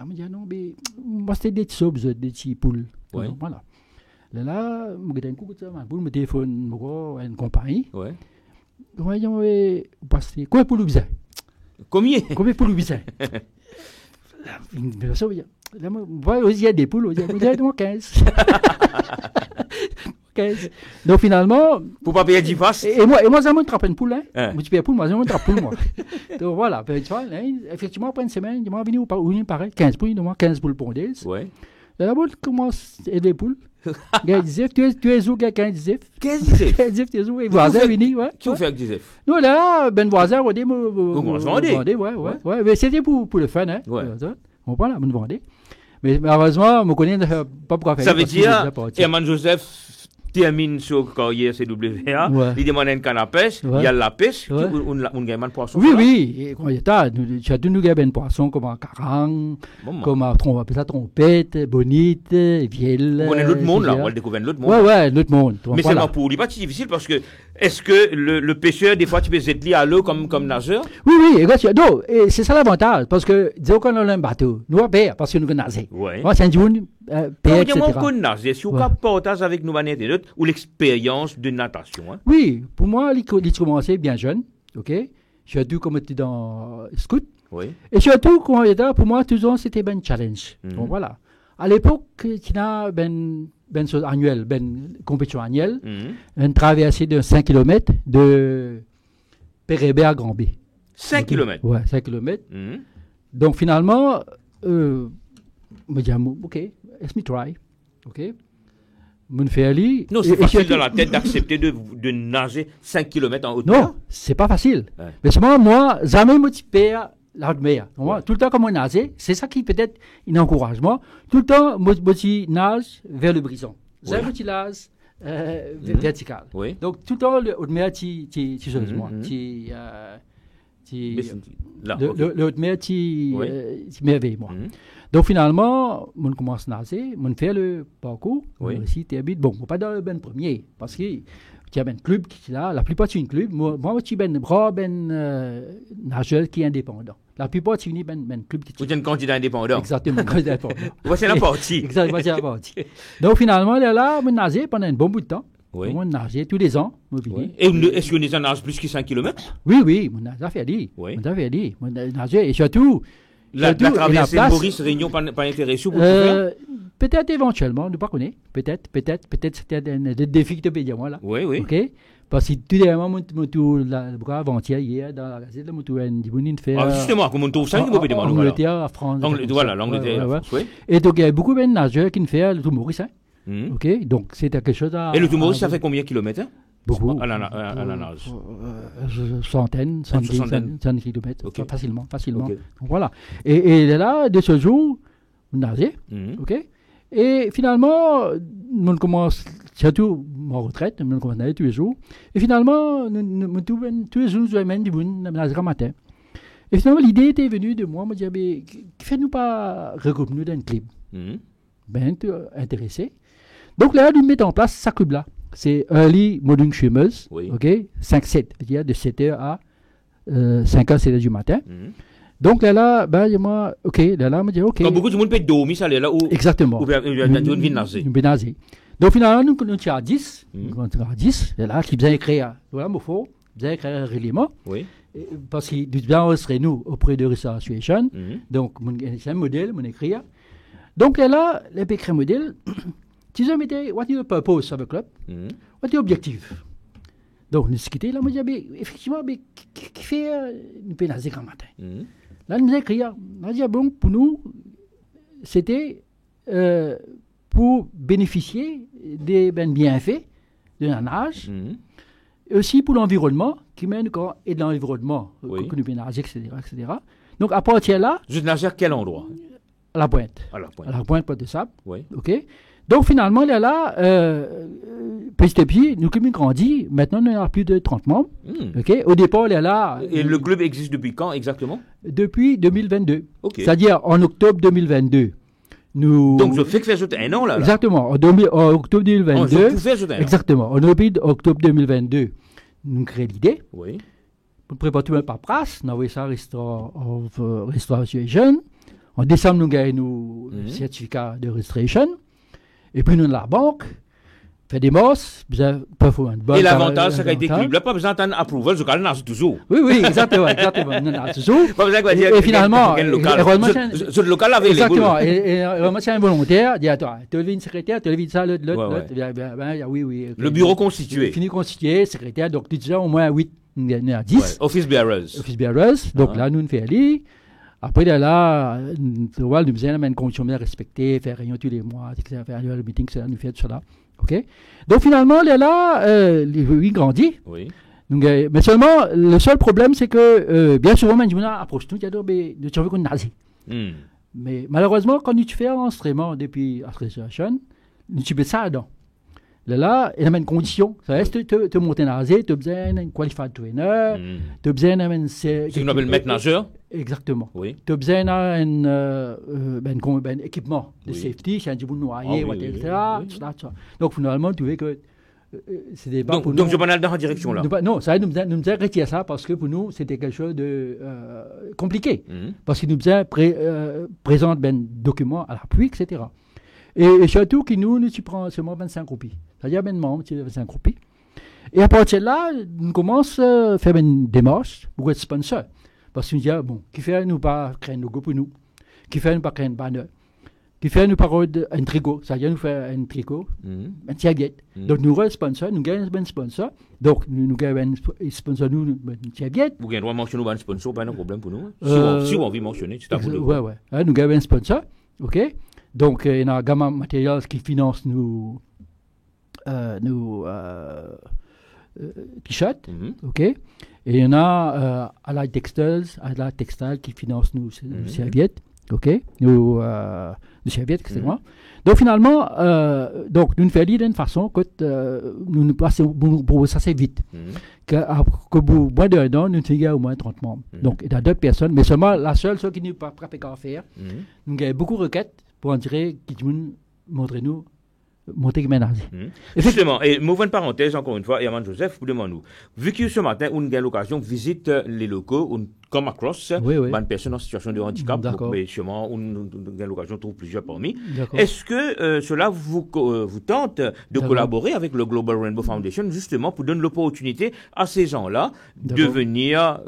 On me dit, non, mais moi, c'était des petits des petits poules. Voilà. Là, je me coup de ça, je me téléphone, une compagnie. Oui. Combien pour le visa? Combien pour le visa? Là, il y a des poules, il y a 15. 15. Donc finalement. Pour pas payer 10 faces. Et moi, ça me trappe une poule. Moi, tu payes poule, moi, ça me trappe poule, moi. Donc voilà. Tu vois, effectivement, après une semaine, je m'en venu où pareil, 15 poules, 15 poules pour des. Oui. Là, moi, je commence à aider les poules. Tu es où, quelqu'un, Zif? 15 Zif. 15 Zif, tu es où? Et voisin, vini, ouais. Tu fais avec Zif? Non, là, ben voisin, on dit, ouais. Mais c'était pour le fun, hein. Ouais. On prend là, on vendait. Mais malheureusement, je connais pas pourquoi faire. Ça veut dire, Herman Joseph termine sur carrière CWA, il demande une canne à pêche, il y a la pêche, on gagne un poisson. Oui, tu as tout nous gagné un poisson comme un carang, comme un trompette, bonite, vielle. On est l'autre monde là, on va découvrir l'autre monde. Ouais, l'autre monde. Mais c'est pas pour lui, pas si difficile parce que est-ce que le pêcheur, des fois, tu peux être lié à l'eau comme nageur? Oui, et c'est ça l'avantage, parce que disons qu'on a un bateau, nous on perd parce que nous nager. Ouais. C'est un jour, perd, etc. On nager, si on partage avec nous, ou l'expérience de natation. Hein? Oui, pour moi, il commençait bien jeune, ok? Surtout comme tu dans scout. Oui. Et surtout, pour moi, toujours, c'était un challenge. Donc voilà. À l'époque, il y a une chose annuelle, une compétition annuelle, une traversée de 5 km de Pérébé à Grand B. 5 km? Ouais, 5 km. Donc finalement, je me dis, ok, let me try. Ok? Non, c'est facile dans la tête d'accepter de nager 5 km en hauteur. Non, c'est pas facile. Ouais. Mais seulement moi, jamais je perds la haute mer. Ouais. Tout le temps, comme on nageait, c'est ça qui peut-être un encouragement. Tout le temps, je nage vers le brison. Jamais je nage vertical. Oui. Donc tout le temps, le haute mer, tu sérieusement. Le haute mer, tu merveille, moi. Donc finalement, on commence à nager, on fait le parcours, aussi bon, pas dans le premier, parce que il y a un club qui est là, la plupart c'est un club, moi je suis un nageur qui est indépendant. La plupart c'est un club qui est... Vous êtes un candidat indépendant. Exactement, candidat indépendant. Voici la partie. Exactement, c'est la partie. Donc finalement, là, on nageait pendant un bon bout de temps. Oui. On nageait tous les ans. Oui. Et est-ce qu'on nage plus que 5 km? Oui, on a fait dit. On a fait dit. On nageait, et surtout... La traversée de Maurice Réunion pas intéressé pour peut-être éventuellement, je ne connais pas. Peut-être c'était des défis que tu peux dire moi là. Oui. Ok. Parce que tout les moments, avant-hier, hier, dans la gazette, on fait. Justement, comment on trouve ça, on peut demander. Angleterre, France. Voilà, l'Angleterre, la France, oui. Et donc, il y a beaucoup de nageurs qui font le tour Maurice. Ok. Donc, c'est quelque chose à. Et le tour Maurice, ça fait combien de kilomètres? Beaucoup. À la nage. Centaines de kilomètres. Okay. Facilement. Okay. Donc, voilà. Et là, de ce jour, on nageait. Ok. Et finalement, on commence, surtout en retraite, on commence à nager tous les jours. Et finalement, tous les jours, je mène du nager matin. Et finalement, l'idée était venue de moi, me dire, mais fais-nous pas regrouper nous dans un club. Ben, intéressé. Donc là, nous mettons en place ce club-là. C'est Early Morning Swimmers, ok, 5-7, c'est-à-dire de 7h à 5h, 7h du matin. Donc là, moi, ok, là, me dit, ok. Quand beaucoup de monde peut dormir, ça là où. Exactement. Où on vient nager. Donc finalement, nous sommes à 10. Nous sommes à 10. Et là, qui vous avez créé, voilà, il faut, vous avez créé un règlement. Oui. Parce que nous enregistré nous auprès de Restart Association. Donc, c'est un modèle, mon écrit. Donc là, les pécrés modèles. Tu sais, what is the purpose of a club? What is l'objectif? Donc, nous discuter, là, moi, je dis, effectivement, mais qui fait une pénalité grand matin? Là, nous écrit, on dit, bon, pour nous, c'était pour bénéficier des bienfaits de la nage, et aussi pour l'environnement, qui mène encore, et de l'environnement, que nous nager, etc., etc. Donc, à partir de là. Je nager à quel endroit? À la pointe. À la pointe. À la pointe, Pointe de Sable. Oui. OK. Donc, finalement, là, petit à petit, nous avons grandi. Maintenant, on a plus de 30 membres. Okay. Au départ, là. Et le club existe depuis quand exactement? Depuis 2022. Okay. C'est-à-dire en octobre 2022. Donc, je fais que faire un an, là. Exactement. En octobre 2022. Exactement. En octobre 2022, nous créons l'idée. Oui. Pour préparer tout le monde par presse, nous avons ça Restart Association. En décembre, nous avons nos certificats de registration. Et puis, nous, la banque, fait des mosses, et l'avantage, c'est qu'il y a des clubs, pas besoin d'un approval, je nage toujours. Oui, exactement. Nous nage toujours. Et finalement, le local avait les exactement. Et vraiment, c'est un volontaire, il dit, attends, tu as vu une secrétaire, tu as vu ça, l'autre. Oui. Le bureau constitué. Fini constitué, secrétaire, donc, tu dis au moins 8, 10. Office bearers. Donc là, nous, nous fait aller. Après, là, nous faisons une condition bien respectée, faire réunion tous les mois, faire annual meeting, nous fait tout cela. OK? Donc, finalement, là, il grandit. Oui. Donc, mais seulement, le seul problème, c'est que, bien souvent, on approche nous, il y a des gens qui nagent. Mais malheureusement, quand tu fais un enregistrement depuis Association, tu mets ça dedans. Là, il y a une condition. Ça reste, tu montes un AZ, tu as besoin d'un qualified trainer, tu as besoin d'un... C'est ce qu'on appelle maître nageur. Exactement. Oui. Tu as besoin d'un équipement de safety, si un petit noyé, etc. Donc, finalement, tu veux que... C'était pas pour nous. Donc, je vais aller dans la direction là. Non, ça nous a retiré ça parce que pour nous, c'était quelque chose de compliqué. Parce qu'il nous a présente des documents à l'appui, etc. Et surtout que nous tu prends seulement 25 roupies. C'est-à-dire, ben membre, tu as 25 roupies. Et à partir de là, on commence à faire une démarche pour être sponsor. Parce qu'on dit, bon, qui fait nous pas créer un logo pour nous, qui fait nous pas créer un banner, qui fait nous pas un tricot, c'est-à-dire nous faire un tricot, un tiaguette. Donc nous avons un sponsor, nous gagnons un sponsor, donc nous gagnons un sponsor, nous un tiaguette. Vous gagnez droit à mentionner un sponsor, pas un problème pour nous. Si on veut mentionner, c'est à vous de voir. Ouais. Nous gagnons un sponsor, ok. Donc il y a un gamme matériel qui finance nos t-shirts, ok. Et il y en a Allied Textiles qui finance nos serviettes, ok. Nos serviettes, etc. Donc finalement, donc nous faisons d'une façon que nous passons pour ça c'est vite. Que pour moins d'un an, nous faisons au moins 30 membres. Donc il y a 2 personnes, mais seulement la seule chose qui nous pas prêt à faire, nous avons beaucoup de requêtes pour en dire qui nous montrez-nous. Justement, et m'ouvre une parenthèse encore une fois, et Herman Joseph, vous demandez-nous, vu que ce matin, on a l'occasion de visiter les locaux, on come across, une personne en situation de handicap, mais sûrement, on a l'occasion de trouver plusieurs parmi. Est-ce que cela vous tente de collaborer avec le Global Rainbow Foundation, justement, pour donner l'opportunité à ces gens-là de venir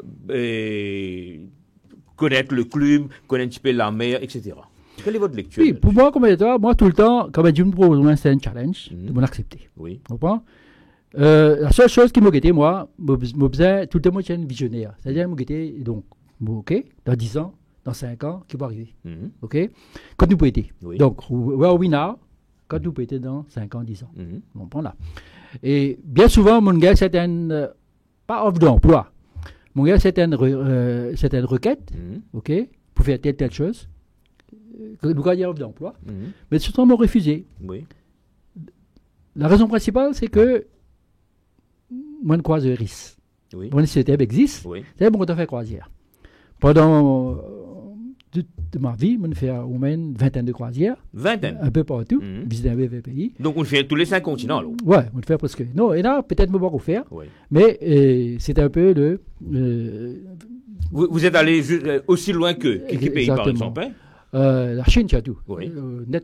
connaître le club, connaître un petit peu la mer, etc. Quelle est votre lecture? Oui, pour moi, comme éditeur, moi, tout le temps, quand je me propose, c'est un challenge, de m'accepter. Oui. Vous comprenez? La seule chose qui m'a guetté, moi, je tout le temps, moi, je suis un visionnaire. C'est-à-dire, je guetté, donc, ok, dans 10 ans, dans 5 ans, qui va arriver. Ok? Quand nous pouvons être. Donc, where are we now? Quand nous pouvons être dans 5 ans, 10 ans. Vous comprenez là? Et bien souvent, mon gars, c'est pas offre d'emploi. Mon gars, c'est une requête, ok, pour faire telle chose. Nous gagnons offre d'emploi, mais surtout m'ont refusé. Oui. La raison principale, c'est que moi, une croisiériste. Oui. Mon CTB existe, c'est bon qu'on a fait croisière. Pendant toute ma vie, on fait au moins une vingtaine de croisières. Vingtaine? Un peu partout, visiter un peu les pays. Donc, on fait tous les 5 continents, alors? Oui, on le fait presque. Non, et là, peut-être me pas faire, mais c'est un peu le... Vous êtes allé aussi loin que quel pays, par exemple, hein? La Chine, tu as tout. Oui. La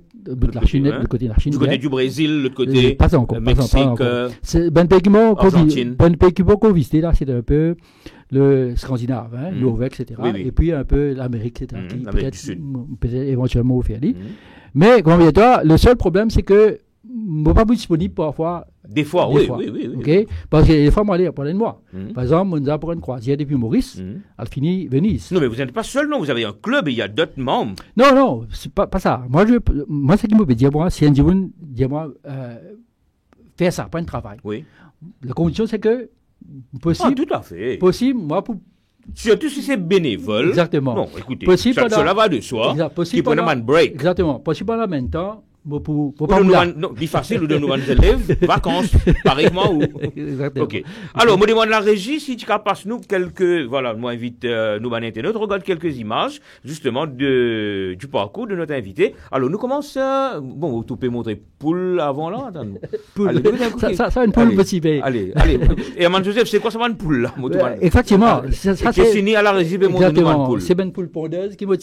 Chine, le côté de la Chine. Du côté du Brésil, l'autre côté pas encore, Mexique, c'est ben pays qui vont visiter là, c'est un peu le Scandinave, Norvège, etc. Et puis un peu l'Amérique, etc. Qui peut-être éventuellement au faire. Mais comme je dis, le seul problème, c'est que je ne suis pas disponible parfois. Des fois, oui. Okay? Parce que des fois, moi, je parle de moi. Par exemple, on a pour une croisière depuis Maurice, elle finit Venise. Non, mais vous n'êtes pas seul, non. Vous avez un club et il y a d'autres membres. Non, c'est pas ça. Moi, ce qui me veut dire, moi, c'est un jour, dis-moi, faire ça, pas un travail. Oui. La condition, c'est que, possible. Ah, tout à fait. Possible, moi, pour. Surtout si c'est bénévole. Exactement. Non, écoutez, cela va de soi. Qui prend un break. Exactement. Possible en même temps. Non, difficile ou de nous élèves, vacances, pareillement ou. Exactement. Ok. Alors, moi demande la régie si tu passes nous quelques, voilà, moi invite nous internautes, regarde quelques images justement du parcours de notre invité. Alors, nous commençons. Bon, tu peux montrer poule avant là. Poule. Ça une poule possible. Allez. Et Herman Joseph, c'est quoi ça une poule là? Effectivement. Ça c'est fini à la régie de montrer une poule. C'est une poule pondeuse qui me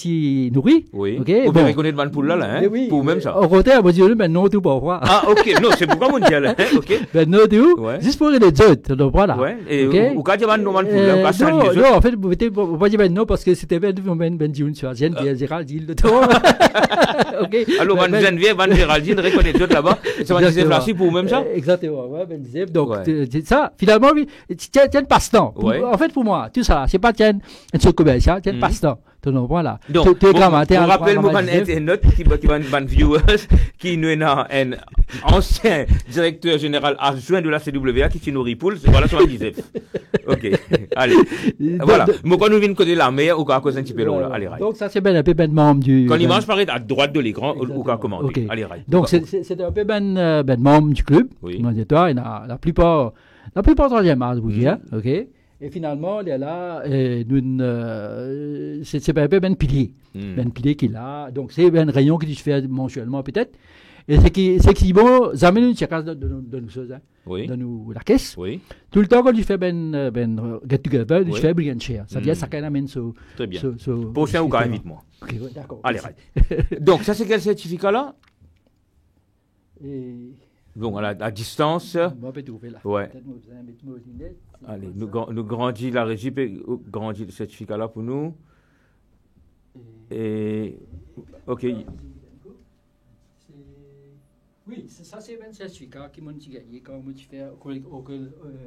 nourrit. Oui. Ok. On peut reconnaître une poule là, hein? Pour même ça. Moi, je dis, ben non, tout pour voir. Ah, ok, non, c'est pourquoi mon dieu, hein, ok. Ben non, tout, juste pour les autres, donc voilà. Ouais, et ou quand il y a un normal pour là, non, en fait, vous ne pas dire ben non, parce que c'était ben June, tu vois, Géraldine, le tour. Ok. Alors, Geneviève, Géraldine, reconnaît tout là-bas, c'est Van Dizep là, pour même ça? Exactement, ouais, Ben Dizep, donc, ça, finalement, tiens, passe-temps. En fait, pour moi, tout ça, c'est pas tiens, un seul commercial, tiens, passe-temps. Donc, voilà. Donc, on rappelle, moi, un internaute qui va viewers, qui nous est un ancien directeur général adjoint de la CWA, qui est Nouri Pouls, voilà ce qu'on disait. Ok, allez. Voilà. Moi, quand nous venons côté la mer, ou à cause un petit peu là, allez, right. Donc, ça, c'est un peu ben membre du. Quand l'image paraît à droite de l'écran, ou à commander. Okay. Allez, right. Donc, c'est un peu ben membre du club. Oui. Il y a la plupart troisième âge, vous dire, ok? Et finalement, il est là, c'est un peu ben pilier. Ben pilier qu'il a. Donc, c'est un rayon qui se fait mensuellement, peut-être. Et c'est qui bon, ça amène une chacun de nous choses, hein. Oui. De nous, la caisse. Oui. Tout le temps, quand tu fais get together, tu fais brilliant share. Ça veut dire, ça amène ce. Très bien. Prochain ou quand invite-moi. Ok, ouais, d'accord. Allez, right. Donc, ça, c'est quel certificat-là? Donc, à distance. On peut trouver là. Ouais. Allez, nous grandit la régie, grandit le certificat là pour nous. Et. Ok. Oui, ça c'est un certificat qui m'a gagné quand je fais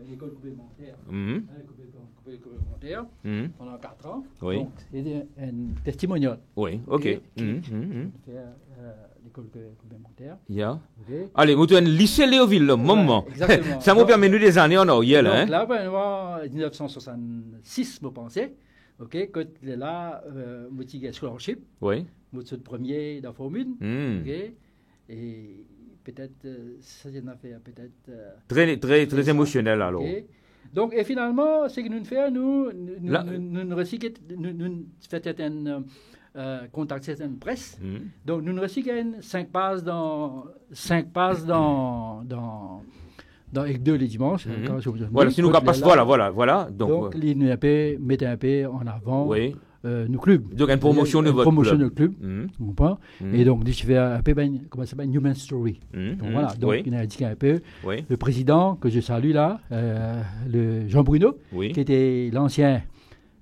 l'école complémentaire. L'école complémentaire pendant 4 ans. Oui. Donc, c'est un testimonial. Oui, ok. L'école complémentaire. Yeah. Okay. Allez, vous êtes lycée Léoville, le moment. Exactement. Ça m'a permis nous des années en arrière, là. Donc, là, en 1966, je pensais, ok, quand là, je suis scholarship. Oui. Je suis le premier dans la formule. Ok. Et peut-être, ça, j'en ai fait peut-être. Très émotionnel, alors. Okay. Donc, et finalement, ce que nous faisons, nous faisons contact certaines presse. Donc, nous recyclons 5 pages dans avec 2 les dimanches. Voilà, si nous passons, voilà. Donc, nous mettons un peu en avant. Oui. Nos clubs. Donc, une promotion de votre promotion de club. Tu comprends? Et donc, je fais un peu, comment ça s'appelle, Human Story. Donc, voilà. Donc, il a dit un peu. Le président, que je salue là, le Jean Bruno, qui était l'ancien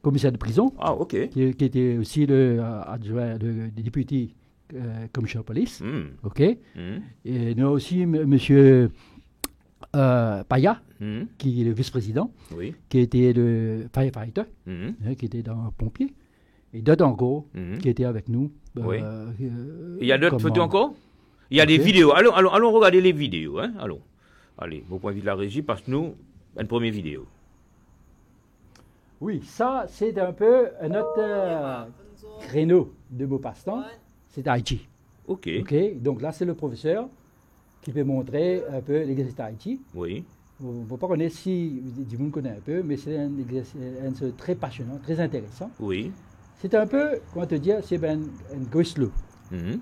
commissaire de prison. Ah, ok. Qui était aussi le adjoint, le député commissaire de police. Ok. Et nous aussi, monsieur Paya, qui est le vice-président, qui était le firefighter, qui était dans le pompier. Et d'autres encore qui étaient avec nous. Il y a d'autres photos encore? Il y a des vidéos. Allons regarder les vidéos. Hein? Allez, vos points de vue de la régie, passe-nous une première vidéo. Oui, ça, c'est un peu notre créneau de beau passe-temps. C'est Haïti. Ok. Donc là, c'est le professeur qui peut montrer un peu l'exercice d'Haïti. Oui. Vous ne pouvez pas connaître si du monde connaît un peu, mais c'est un exercice très passionnant, très intéressant. Oui. C'est un peu, comment te dire, c'est un Goislo.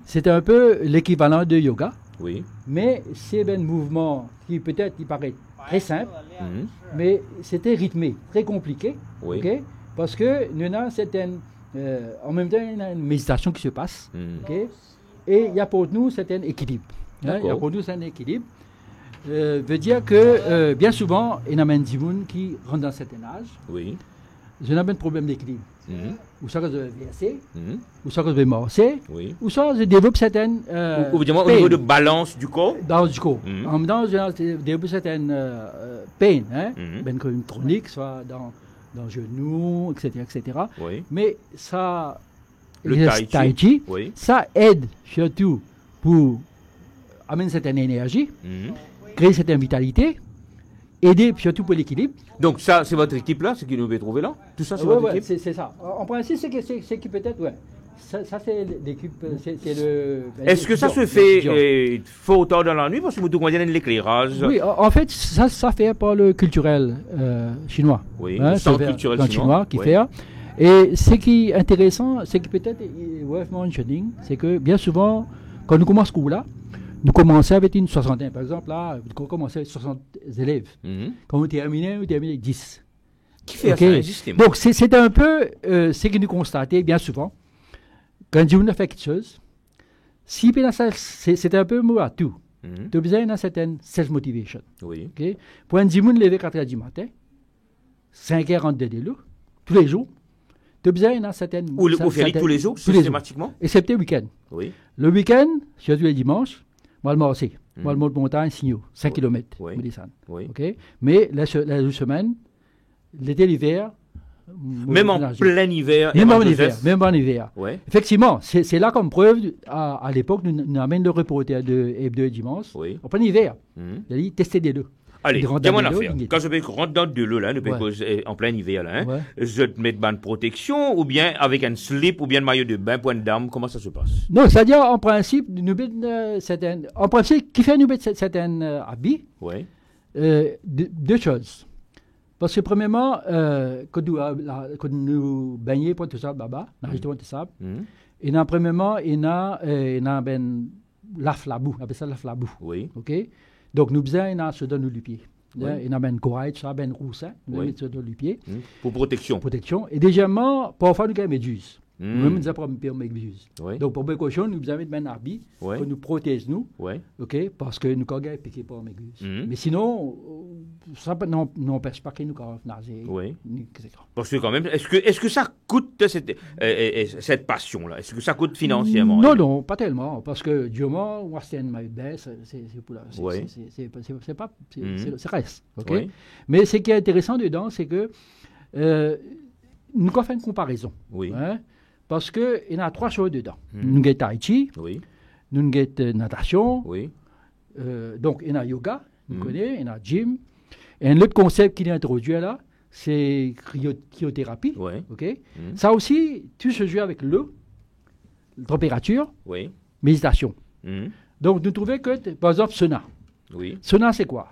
C'est un peu l'équivalent de yoga. Oui. Mais c'est un mouvement qui peut-être il paraît très simple, mais c'était rythmé, très compliqué. Oui. Okay? Parce que nous avons en même temps il y a une méditation qui se passe. Okay? Et il y a pour nous un équilibre. Il y a pour nous un équilibre. Veut dire que bien souvent, il y a des gens qui rentrent dans un certain âge. Oui. Je n'ai pas de problème d'équilibre. Ou ça que je vais verser, ou ça que je vais morcer, ou ça je développe certaines. Ou bien au niveau de balance du corps. Dans du corps. En même temps, je développe certaines peines, ben comme chronique, soit dans le genou, etc. Oui. Mais ça, le tai chi, ça aide surtout pour amener certaine énergie, créer certaine vitalité, aider surtout pour l'équilibre. Donc ça, c'est votre équipe là, ce qui nous veut trouver là. Tout ça, c'est votre équipe. C'est ça. En principe, c'est qui peut-être, Ça, c'est l'équipe, c'est le... Est-ce que ça se fait fort tard dans la nuit parce que vous demandez l'éclairage? Oui, en fait, ça fait par le culturel chinois. Oui, le centre culturel chinois qui fait. Et ce qui est intéressant, c'est que peut-être, worth mentioning, c'est que bien souvent, quand nous commençons ce cours-là, nous commençons avec une soixantaine. Par exemple, là, nous commençons avec 60 élèves. Quand vous terminez avec 10. Qui fait ça justement? Donc, c'est un peu ce que nous constatons bien souvent. Quand on fait quelque chose, si c'est un peu mot à tout. Tu as besoin d'une certaine self-motivation. Oui. Okay? Pour un dimanche, lever 4 h du matin, 5 h rentre de l'eau, tous les jours, tu as besoin d'une certaine... Ou le faire tous les jours, systématiquement? Excepté le week-end. Oui. Le week-end, surtout les dimanches, moi, le marché. Moi, le monte montagne, signaux, 5 km. Oui. Okay? Mais la semaine, l'été, l'hiver, Même en plein hiver. Même en hiver. Ouais. Effectivement, c'est là comme preuve, à l'époque, nous amène le reporter de Hebdo Dimanche, en plein hiver. Il a dit tester des deux. Allez, dis-moi une affaire. Quand je vais rentrer dans de l'eau, là, en plein hiver, là, je te mets de protection, ou bien avec un slip, ou bien un maillot de bain, point d'arme, comment ça se passe? Non, c'est-à-dire, en principe, qui fait nous mettre certains habits, deux choses. Parce que, premièrement, quand nous baignons pour tout ça, là-bas, dans le sable, et premièrement, il y a la flabou, on appelle ça la flabou. Oui. OK? Donc, nous besoin se donner le pied. Il y a un corail, ça, un roussin, nous mettre sur le pied. Pour protection. Et deuxièmement, parfois, nous avons des méduses. Nous avons des méduses. Donc, pour précaution, nous avons un habit pour nous protéger, OK? Parce que nous avons piqué par les méduses. Mais sinon, ça n'empêche pas que nous avons nager. Parce que quand même, est-ce que ça coûte cette passion-là? Est-ce que ça coûte financièrement? Non, pas tellement. Parce que du moment où c'est une maille baisse, c'est pour là. C'est reste. OK? Mais ce qui est intéressant dedans, c'est que nous avons fait une comparaison. Parce qu'il y a trois choses dedans. Nous avons tai chi, nous avons natation, donc il y a yoga, vous connaissez, il y a gym. Et un autre concept qu'il a introduit là, c'est cryothérapie. Ça aussi, tout se joue avec l'eau, la température, méditation. Donc nous trouvons que, par exemple, sauna. Sauna, c'est quoi?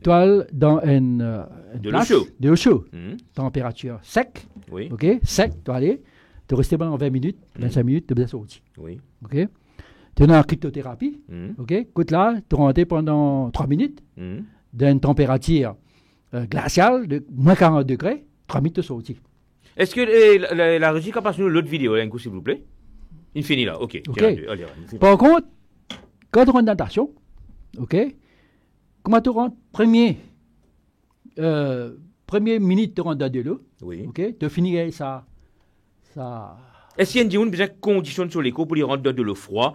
Toile dans une place de l'eau chaude. Température sec. Sec, tu vas aller. Tu restes pendant 20 minutes, 25 minutes, tu vas sortir. OK? Tu as une cryptothérapie. OK? Écoute là, tu rentres pendant 3 minutes d'une température glaciale de moins 40 degrés, 3 minutes, tu sortis. Est-ce que la régie passe nous l'autre vidéo, un coup, s'il vous plaît? Il finit là, OK. Allez, par contre, quand tu rentres dans la natation, OK? Comment tu rentres? Première minute, tu rentres dans de l'eau. OK? Tu finis ça. Est-ce qu'il y a une besoin de conditions sur l'écho pour les rendre dans de l'eau froide?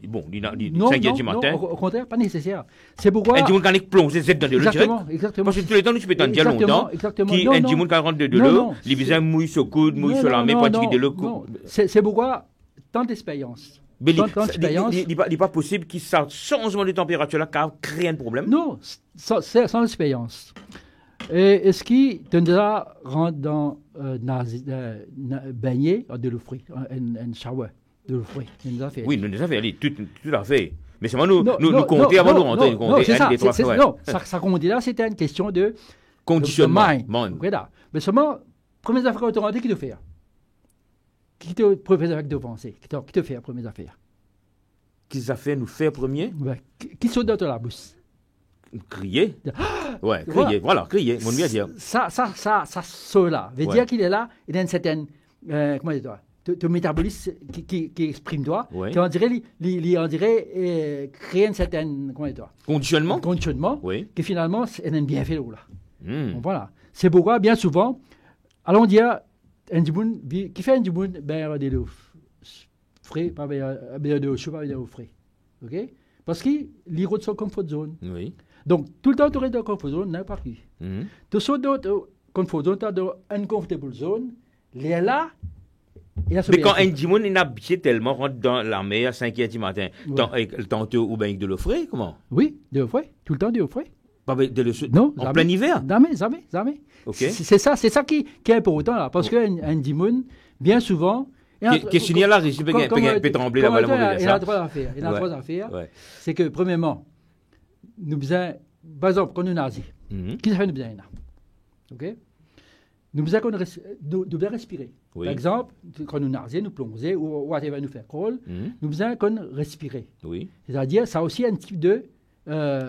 Bon, il 5 heures du matin. Non, au contraire, pas nécessaire. C'est pourquoi. Un Dimoun quand il plonge dans de l'eau direct. Exactement. Parce que tous les temps, nous peux être bien longtemps. Un Dimoun quand il rentre de l'eau, il besoin mouille sur le coude, mouille sur la main, pour tirer de l'eau. C'est pourquoi tant d'expérience. Mais il n'est pas possible qu'il sorte changement de température là, car crée un problème. Non, sans expérience. Et est-ce qu'il te déjà rentre dans baigner de l'eau froide, un shower de l'eau froide? Oui, nous avons fait, tout à fait. Mais seulement nous compter avant de rentrer. Non, ça compte là, c'était une question de conditionnement. Mais seulement, première affaire quand tu rentres, qui te fait? Qui te première affaire de penser? Qui te fait la première affaire? Qui a fait nous faire premier? Qui saute dans la bouche? Crier. Crier, voilà, crier, mon bien dire. Ça saute là. Veut dire qu'il est là, il y a une certaine, comment dire, ton métabolisme qui exprime toi, qui on dirait créer une certaine, comment dire, conditionnement, qui finalement, c'est un bienfait là. Donc, voilà. C'est pourquoi, bien souvent, allons dire, qui fait un djiboun, de l'eau frais, pas de l'eau chaude, pas de l'eau frais. OK? Parce qu'il route sur comfort zone. Donc, tout le temps, tu restes dans la comfort zone, n'importe qui. Tu sautes dans la comfort zone, tu as dans une uncomfortable zone, il est là. Mais quand un djimoun est habitué tellement, rentre dans la mer à 5 heures du matin, tantôt ou bien avec de l'eau frais, comment? Oui, de l'eau frais, tout le temps de l'eau frais. Pas de l'eau non, en plein hiver? Jamais. C'est ça qui est important là, parce qu'un djimoun, bien souvent. Qui signe là, il peut trembler là-bas, il y a trois affaires. C'est que, premièrement, nous besoin, par exemple, quand nous nazis, qui fait nous besoin là? OK? Nous besoin respirer. Par exemple, quand nous nazis, nous plongeons, ou whatever nous fait crawl, nous besoin qu'on respire. C'est-à-dire, ça a aussi un type de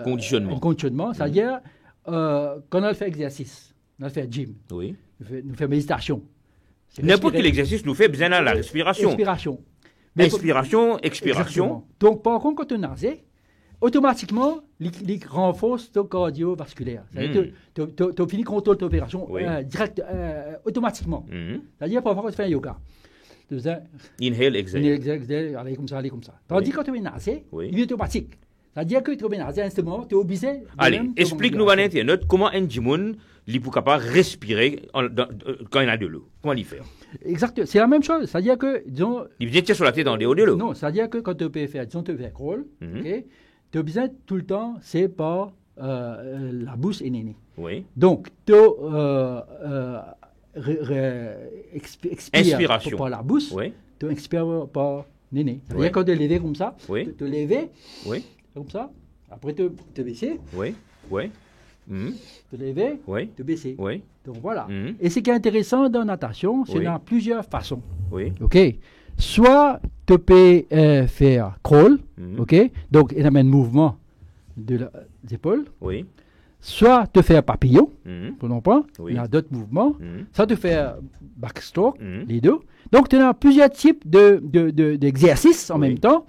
conditionnement. C'est-à-dire, quand on fait exercice, on fait gym, nous fait méditation. N'importe quel exercice nous fait besoin de la respiration. Inspiration, expiration. Donc, par contre, quand on naze, automatiquement, il renforce ton cardiovasculaire. Tu finis contrôle de l'opération direct, automatiquement. C'est-à-dire, parfois, quand tu fais un yoga, tu fais inhale, exhale. Aller comme ça. Tandis que quand tu es nasé, il est automatique. C'est-à-dire que tu es nasé à un moment, tu es obligé. Allez, explique-nous à l'internet comment un djimoun il est capable de respirer quand il y a de l'eau. Comment il fait? Exact, c'est la même chose. C'est-à-dire que, disons. Il vient tirer sur la tête dans des hauts de l'eau. Non, c'est-à-dire que quand tu peux faire, disons, tu fais crawl, tu as besoin tout le temps, c'est par la bouche et néné. Oui. Donc, tu expires par la bouche, tu expires par néné. C'est-à-dire quand tu lever comme ça, tu lever, comme ça, après tu baisser. Oui. Te lever, te baisser. Oui. Donc voilà. Et ce qui est intéressant dans la natation, c'est dans plusieurs façons. Oui. OK. Soit tu peux faire crawl, OK. Donc il y a un mouvement des épaules. Oui. Soit te faire papillon, prenons pas. Oui. Il y a d'autres mouvements. Soit te faire backstroke, les deux. Donc tu as plusieurs types d'exercices en même temps.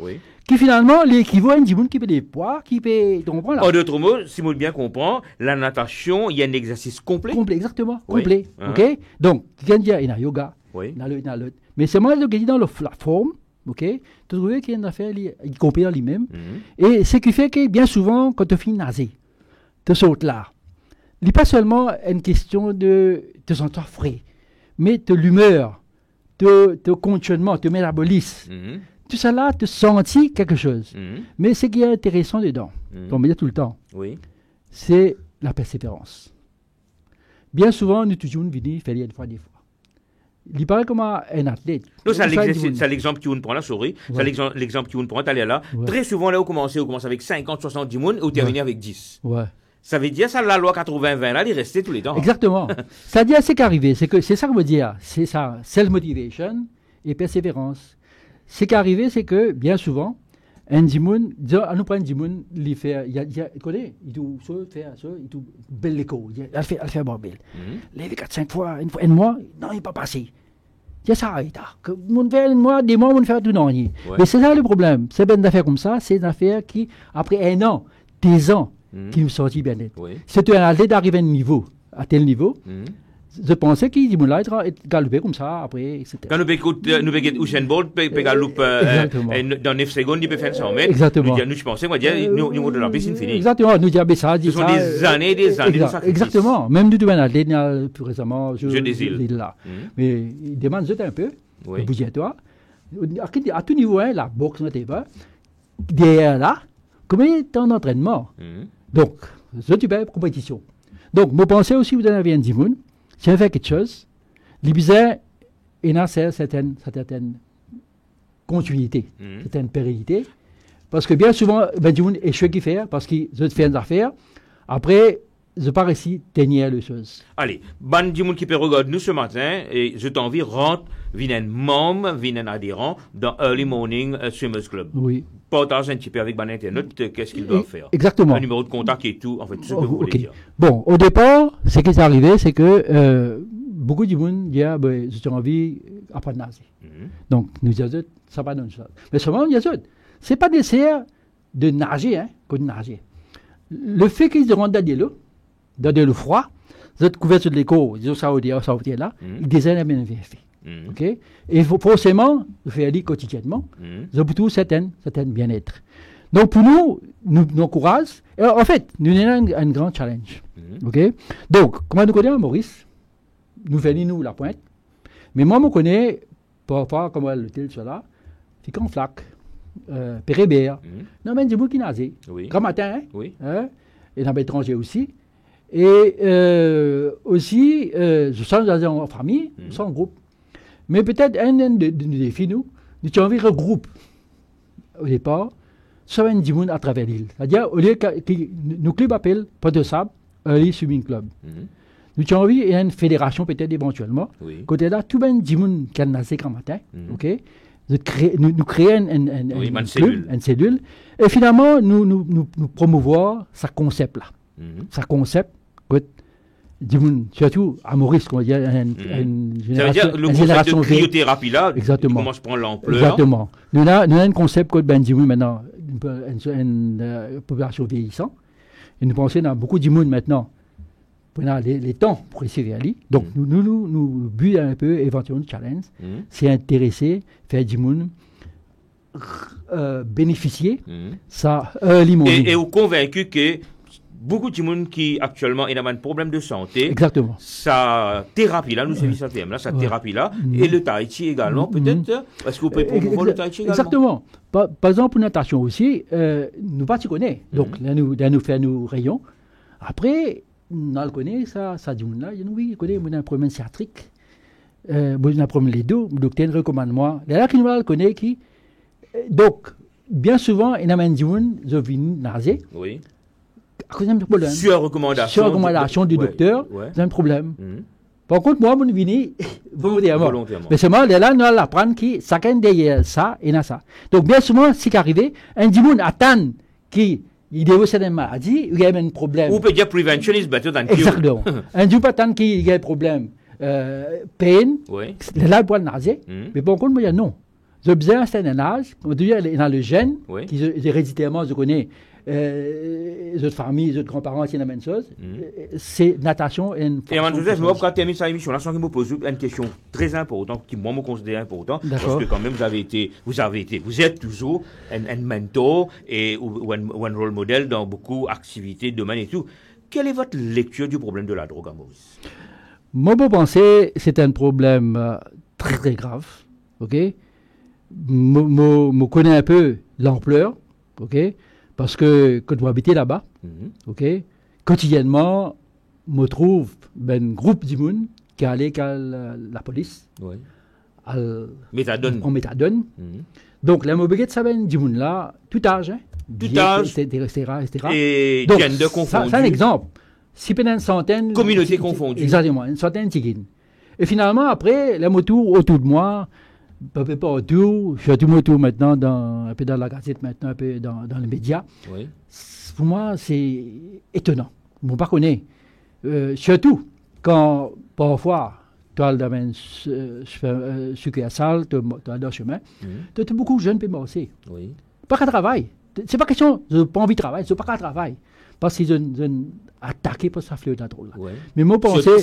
Qui finalement l'équivaut à une qui peut des poids, qui peut. Donc voilà. En d'autres mots, si vous bien comprend, la natation, il y a un exercice complet. Complet, exactement. Complet. OK. Donc, tu viens de dire, il y a yoga. Il y a l'autre. Mais c'est moi qui dis dans la forme. OK. Tu trouves qu'il y a une affaire, y compris dans lui-même. Et ce qui fait que bien souvent, quand tu finis nager, tu sautes là. Il n'est pas seulement une question de te sentir frais, mais de l'humeur, de conditionnement, de métabolisme. Tout ça là, tu sentis quelque chose. Mais ce qui est intéressant dedans, on me dit tout le temps, c'est la persévérance. Bien souvent, nous toujours venons faire des fois. Il paraît comme un athlète. Non, c'est l'exemple que vous prend là, souris. C'est l'exemple que vous prend, allez là. Très souvent, là, on commence avec 50, 70 personnes et on termine avec 10. Ça veut dire ça, la loi 80-20, là, il est resté tous les temps. Exactement. Ça veut dire ce qui est arrivé, c'est ça que veut dire. C'est ça, self-motivation et persévérance. Ce qui est arrivé, c'est que, bien souvent, un Dimoun, nous prenons un Dimoun, il fait, il connaît, il doit faire ça, il doit belle l'écho, il fait bon belle. Il fait 4-5 fois, un mois, non, il n'est pas passé. Il ça arrête. Mon fait un mois, des mois, on fait tout non. Mais c'est ça le problème. C'est une affaire comme ça, c'est une affaire qui, après un an, 10 ans, qui me sortit bien net. C'est un athlète d'arriver à un niveau, à tel niveau. Je pensais qu'il dit, là, il galopait comme ça, après, etc. Quand nous avons Usain Bolt, il galope dans 9 secondes, il peut faire 100 mètres. Exactement. Nous, je pensais, au niveau de la piscine finie. Exactement. Nous disons, ça, ce sont des années de sacrifice. Exactement. Même nous, devons aller plus récemment, Jeux des îles. Là. Mais il demande un peu, bouge-toi. À tout niveau, la boxe, n'était derrière là, combien de temps d'entraînement? Donc, je tu fais compétition. Donc, moi, pensais aussi, vous en avez un Dimoun. Si on fait quelque chose, les bizarres, il y a certaines continuité, certaine pérennité. Parce que bien souvent, Benjamin est ce qu'il fait, parce qu'il fait une affaire. Après, je pars ici, tenir les choses. Allez, Benjamin qui peut regarder nous ce matin, et je t'envie, rentre, viens un membre, viens un adhérent dans Early Morning Swimmers Club. Oui. Partage un petit peu avec Internet, qu'est-ce qu'il doit faire. Exactement. Un numéro de contact et tout, en fait, tout ce que vous voulez dire. Bon, au départ, ce qui est arrivé, c'est que beaucoup de monde disent, j'ai envie d'apprendre à nager. Donc, nous disons, ça va dans le chose. Mais seulement, il y a ça. Ce n'est pas nécessaire de nager, que de nager. Le fait qu'ils se rendent dans de l'eau froid, vous êtes couverts sur l'écho, ils ont ça là, ils désirent bien fait. Okay? Et forcément, nous faisons quotidiennement, nous avons tout certain bien-être. Donc pour nous encourage. En fait, nous avons un grand challenge. Okay? Donc, comment nous connaissons Maurice? Nous faisons la pointe. Mais moi, je connais, parfois, comment le tel cela, c'est qu'en flac, Pérébert, non, mais du qui nager. Grand matin, et dans l'étranger aussi. Et aussi, je sens en famille, je sens en groupe. Mais peut-être un des défis, nous avons envie de regrouper au départ, sur un Dimoun à travers l'île. C'est-à-dire, au lieu que nos clubs appellent Pas de Sable, Early Swimming Club. Nous avons envie, il y a une fédération peut-être éventuellement. Côté là, tout le Dimoun qui a nagé grand matin, nous créons une cellule, et finalement, nous promouvons ce concept-là. Ce concept, surtout à Maurice, il y a une génération. Ça veut dire le concept de cryothérapie là, exactement. Commence à prendre l'ampleur. Exactement. Nous avons un concept que Benjamin maintenant, une population vieillissante, et nous pensons dans beaucoup d'immunes maintenant, pendant les temps pour essayer d'y aller. Donc, nous but un peu, éventuellement, challenge, c'est intéresser, faire d'immunes, bénéficier, ça, early morning. Et vous convaincu que beaucoup de gens qui actuellement ont un problème de santé. Exactement. Sa thérapie là, nous services ATM là, sa thérapie là, et le tai chi également, peut-être. Est-ce que vous pouvez promouvoir le tai chi également? Exactement. Par exemple, pour natation aussi, nous pas connaît. Donc, là, nous fait nos rayons. Après, on le connaît, ça dit, là, oui, connaît, on a un problème sciatrique. On a un problème les dos, le docteur recommande-moi. Là, qui nous le connaît, qui. Donc, bien souvent, il y a un gens qui viennent nager. Oui. À cause d'un problème. Sur recommandation du docteur, c'est un problème. Par contre, moi, je viens volontairement. Mais seulement, là, nous allons apprendre que chacun derrière ça et dans ça. Donc, bien souvent, ce qui arrive, un gens attend qu'il développe une maladie, il y a un problème. Ou peut dire prevention is better than cure. Exactement. Un gens attend qu'il y ait un problème. Peine, là, il peut nager. Mais par contre, moi, non. Je besoin c'est un âge, on dit dans le gène, qui héréditairement je connais, les autres familles, les autres grands-parents, c'est la même chose. C'est natation et une. Et Mme Joseph, je vais terminer cette émission là sans que je me pose une question très importante, qui moi me considère importante, parce que quand même vous êtes toujours un mentor et ou un rôle modèle dans beaucoup d'activités, domaines et tout. Quelle est votre lecture du problème de la drogue à Maurice? Moi, je pense que c'est un problème très très grave, ok? Je connais un peu l'ampleur, ok? Parce que quand je habite là-bas, ok? Quotidiennement, je trouve un groupe de monde qui allait à la police, en méthadone. Donc, la mobilité de ça, du monde là, tout âge, etc. Et donc, gender confondu. C'est un exemple. Si pendant une centaine. Communauté confondue. Exactement, une centaine de tigines. Et finalement, après, les motos autour de moi, un peu partout, je suis tout moto maintenant, un peu dans la gazette, maintenant un peu dans les médias. Pour moi, c'est étonnant. Je ne connais pas. Surtout quand, parfois, tu as le domaine succursale, tu as le chemin, tu as beaucoup de jeunes qui peuvent marcher. Pas qu'à travail. Ce n'est pas question, je n'ai pas envie de travailler, ce n'est pas qu'à travail. Parce qu'ils ont attaqué pour sa fleur d'adrole. Mais moi, pensais.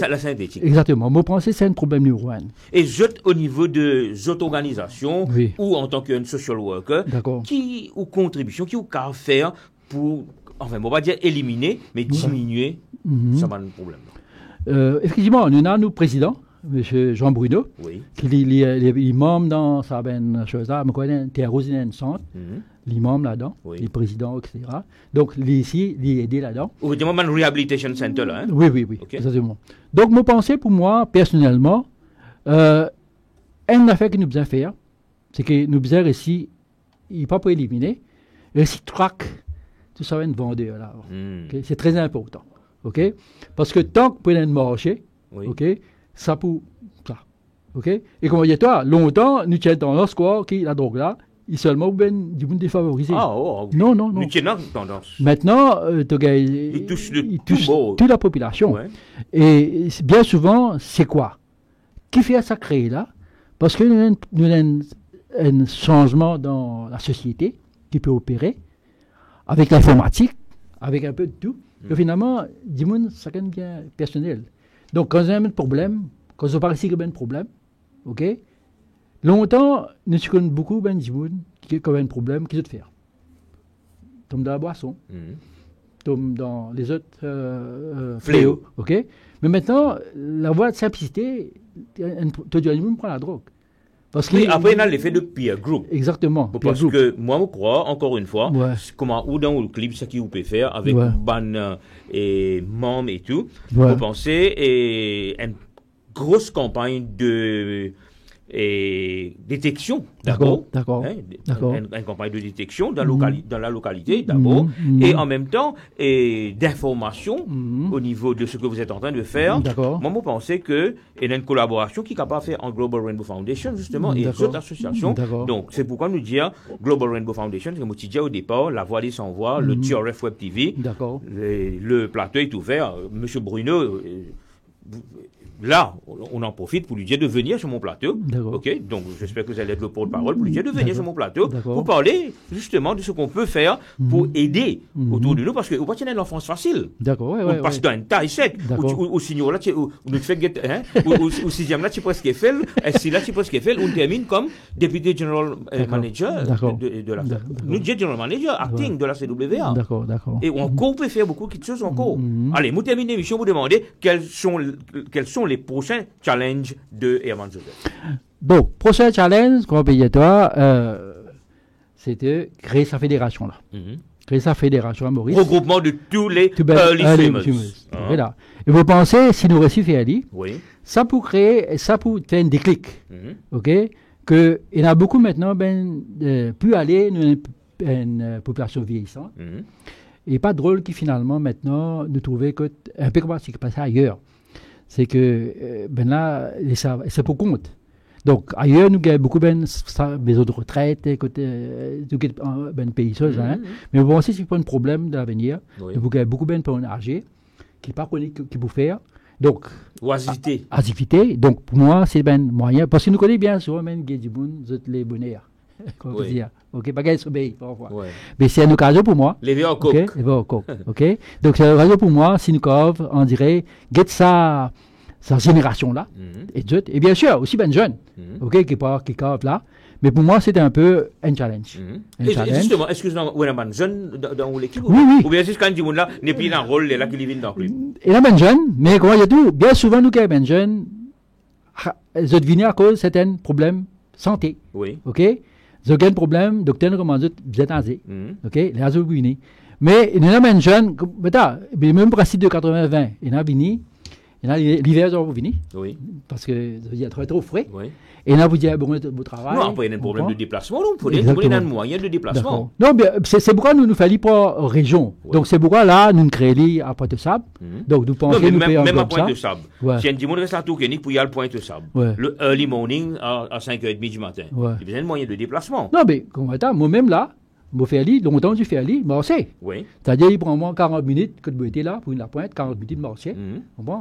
Exactement. Moi, pensais c'est un problème numéro un. Et au niveau de cette organisation, ou en tant qu'un social worker, qui ou contribution, qui ou qu'à faire pour, enfin, on va dire éliminer, mais diminuer ce problème. Effectivement, nous avons nos présidents, M. Jean Bruno, qui est membre dans sa chose-là, je connais un centre. Les membres là-dedans, les présidents, etc. Donc, ici, les aider là-dedans. Vous dites un rehabilitation center là, hein? Oui, exactement. Donc, mon pensée pour moi, personnellement, une affaire que nous devons faire, c'est que nous devons ici, il n'est pas pour éliminer, ici, track, tout ça va être vendeur là. C'est très important. Parce que tant que vous pouvez marcher, ça pour ça. Et comme on dit, toi, longtemps, nous sommes dans notre square qui la drogue là, il seulement du monde défavorisé. Non. Maintenant, il touche toute la population. Et bien souvent, c'est quoi? Qui fait ça créer là? Parce que nous avons un changement dans la société qui peut opérer avec l'informatique, avec un peu de tout. Et finalement, du monde, ça devient bien personnel. Donc, quand on a un problème, quand on parle ici qu'il y a un problème, longtemps, nous connaissons beaucoup de gens qui ont un problème, qui doivent faire. Tombe dans la boisson, tombe dans les autres fléaux. Mais maintenant, la voie de simplicité, tout le monde prend la drogue. Parce que après, il y a l'effet de peer group. Exactement. Parce que moi, je crois, encore une fois, comment ou dans le clip, ce qu'il peut faire avec ban et membres et tout, vous pensez, et une grosse campagne de détection d'abord, une campagne de détection dans la localité d'abord, et en même temps d'information au niveau de ce que vous êtes en train de faire. Moi, je pense qu'il y a une collaboration qui est capable de faire en Global Rainbow Foundation justement et d'autres associations. Donc c'est pourquoi nous dire Global Rainbow Foundation, comme tu disais au départ, la voix des sans voix, le TRF Web TV, le plateau est ouvert. Monsieur Bruno, là, on en profite pour lui dire de venir sur mon plateau. D'accord. Ok, donc j'espère que vous allez être le porte-parole pour lui dire de venir sur mon plateau D'accord. pour parler justement de ce qu'on peut faire pour aider Mhm. autour de nous, parce qu'on va tenir l'enfance facile. D'accord, ouais, On ouais. passe dans une taille sec. D'accord. Au signal là, nous fait au sixième là, tu presque fait, et si là, tu presque fait, on termine comme député general manager de la. Nous disons general manager, acting de la CWA. D'accord, d'accord. Et on peut faire beaucoup de choses encore. Mhm. Allez, nous terminons l'émission pour demander quels sont les prochains challenges de Herman Joseph. Bon, prochain challenge qu'on va payer toi, c'est de créer sa fédération là. Créer sa fédération à Maurice. Regroupement de tous les early swimmers. Voilà. Et vous pensez, si nous réussissons à aller, Oui. ça pour faire un déclic. Ok? Que il y en a beaucoup maintenant, plus aller une population vieillissante. Et pas drôle qui finalement maintenant nous trouver que un peu comme ce qui passe ailleurs. C'est que là, c'est pour compte. Donc ailleurs, nous avons beaucoup de maisons de retraite, côté pays seul, mais bon aussi c'est pas un problème de l'avenir. Nous avons beaucoup de personnes âgées qui pas connaissent qui peuvent faire. Donc activité. Donc pour moi c'est ben moyen parce que nous connaissons bien souvent même les bonheurs. Ok, pas qu'elle s'obéit parfois. Mais c'est une occasion pour moi. Lever au coq. Ok. Donc c'est une occasion pour moi, si nous cove, on dirait, get sa génération là. Et bien sûr, aussi ben jeune. Ok, qui cove là. Mais pour moi, c'était un peu un challenge. Et justement, est-ce que vous êtes un jeune dans l'équipe? Oui. Ou bien c'est quand on là, n'est plus dans le rôle là qui vient dans le club? Il y a ben jeune, mais comment il y a tout, bien souvent nous qui ben jeune, ils devinent à cause de certains problèmes santé. Oui. Ok. Ils ont un problème, docteur nous recommande vous êtes âgé. Ok, les âgés venus. Mais il y a un jeune, même principe de 80-20, il y a venu, il y a l'hiver, ils vont venir. Oui. Parce qu'il y a trop frais. Oui. Et là, vous dites, bon travail. Non, après, il y a un problème de déplacement, non? Il y a un moyen de déplacement. Non, mais c'est pourquoi nous fallait pas région. Oui. Donc, c'est pourquoi là, nous créons à Pointe-de-Sable. Donc, nous pensons nous payer même à Pointe-de-Sable. Si un dimanche reste à Tourquenique pour y aller à Pointe-de-Sable. Le early morning à 5h30 du matin. Il y a besoin de moyen de déplacement. Non, mais, moi-même là, je fais aller, longtemps je fais aller, marcher. Oui. C'est-à-dire, il prend moins 40 minutes que de être là pour une pointe, 40 minutes de marcher.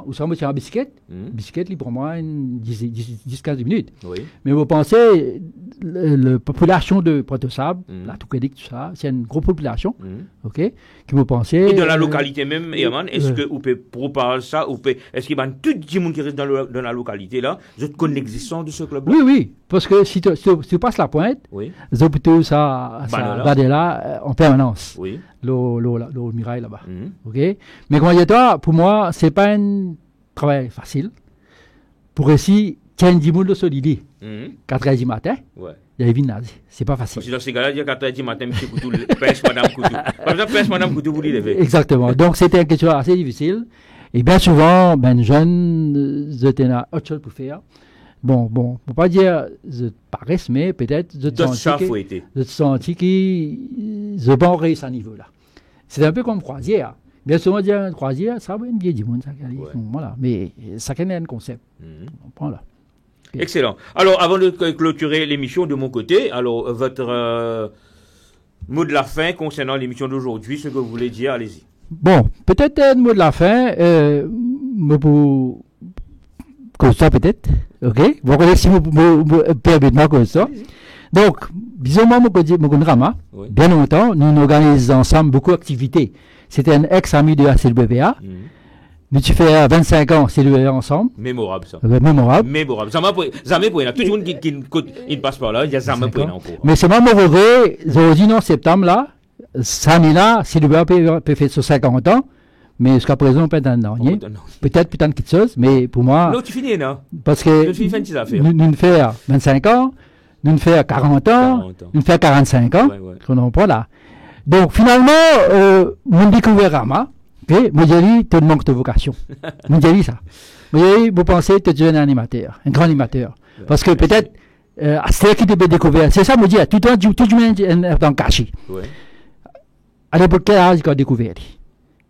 Ou ça, moi, c'est en bicyclette. Bicyclette, il prend moins 10-15 minutes. Oui. Mais vous pensez, la population de Pointe-de-Sable, la Tourquenique, tout ça, c'est une grosse population. Ok? Qui vous pensez. Et dans la localité même, Herman, est-ce que vous pouvez proposer ça, est-ce qu'il y a tout le monde qui reste dans la localité là, je connais l'existence de ce club-là? Oui. Parce que si tu passes la pointe, les hôpitaux, ça là en permanence. Oui. Le mirail là-bas. Ok. Mais comment dire, pour moi, c'est pas un travail facile. Pour ici, 15 000 de solide. 4 h du matin. Il y a une nazi. C'est pas facile. Parce que dans ces cas-là, il y a 4 h du matin, M. Koutou, pêche Madame Koutou. Par exemple, pêche Madame Koutou, vous lever. Exactement. Donc, c'était quelque chose assez difficile. Et bien souvent, jeune, j'étais là, autre chose pour faire. Bon, faut pas dire je paresse, mais peut-être je sens que je pas réussi à ce niveau-là. C'est un peu comme croisière. Bien souvent, dire une croisière, ça va être bien du monde, ça. Voilà. Mais ça crée un concept. On prend là. Okay. Excellent. Alors, avant de clôturer l'émission de mon côté, alors votre mot de la fin concernant l'émission d'aujourd'hui, ce que vous voulez dire, allez-y. Bon, peut-être un mot de la fin, pour comme ça peut-être, ok? Vous connaissez si vous permettez comme ça. Donc, disons moi, mon drama, bien longtemps, nous organisons ensemble beaucoup d'activités. C'était un ex-ami de la CWA. Nous tu fais 25 ans CWA ensemble. Mémorable ça. Mémorable. Jamais pour tout le monde qui passe par là, il y a jamais pour encore. Mais c'est moi mon regret, j'ai dit en septembre là, cette année-là, CWA peut faire sur 50 ans. Mais jusqu'à présent, peut-être putain de quelque chose, mais pour moi. Non, tu finis, non? Parce que nous faire 25 ans, nous faire 40 ans, nous faire 45 ans, qu'on n'en pas là. Donc finalement, mon découvert Rama, moi j'ai dit, tu manques de vocation. Moi j'ai dit ça. Moi j'ai dit, vous pensez que tu es un animateur, un grand animateur. Parce que peut-être, c'est qui te découvert. C'est ça, moi je dis, tout le monde est dans caché. À l'époque, quel âge tu as découvert?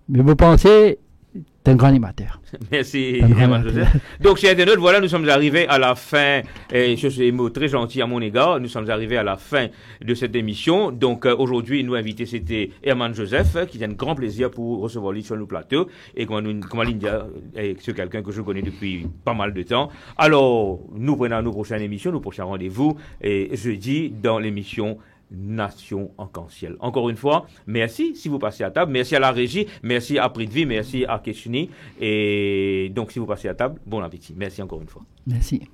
Mais vous pensez, un grand animateur. Merci, Herman Joseph. Donc, chers internautes, voilà, nous sommes arrivés à la fin, et ce sont des mots très gentils à mon égard, nous sommes arrivés à la fin de cette émission. Donc, aujourd'hui, nous invité, c'était Herman Joseph, qui a un grand plaisir pour recevoir lui sur nos plateaux, et comme Lindia, c'est quelqu'un que je connais depuis pas mal de temps. Alors, nous prenons nos prochaines émissions, nos prochains rendez-vous, et jeudi, dans l'émission Nation Arc-en-Ciel. Encore une fois, merci si vous passez à table, merci à la régie, merci à Prix de Vie, merci à Keshini, et donc si vous passez à table, bon appétit. Merci encore une fois. Merci.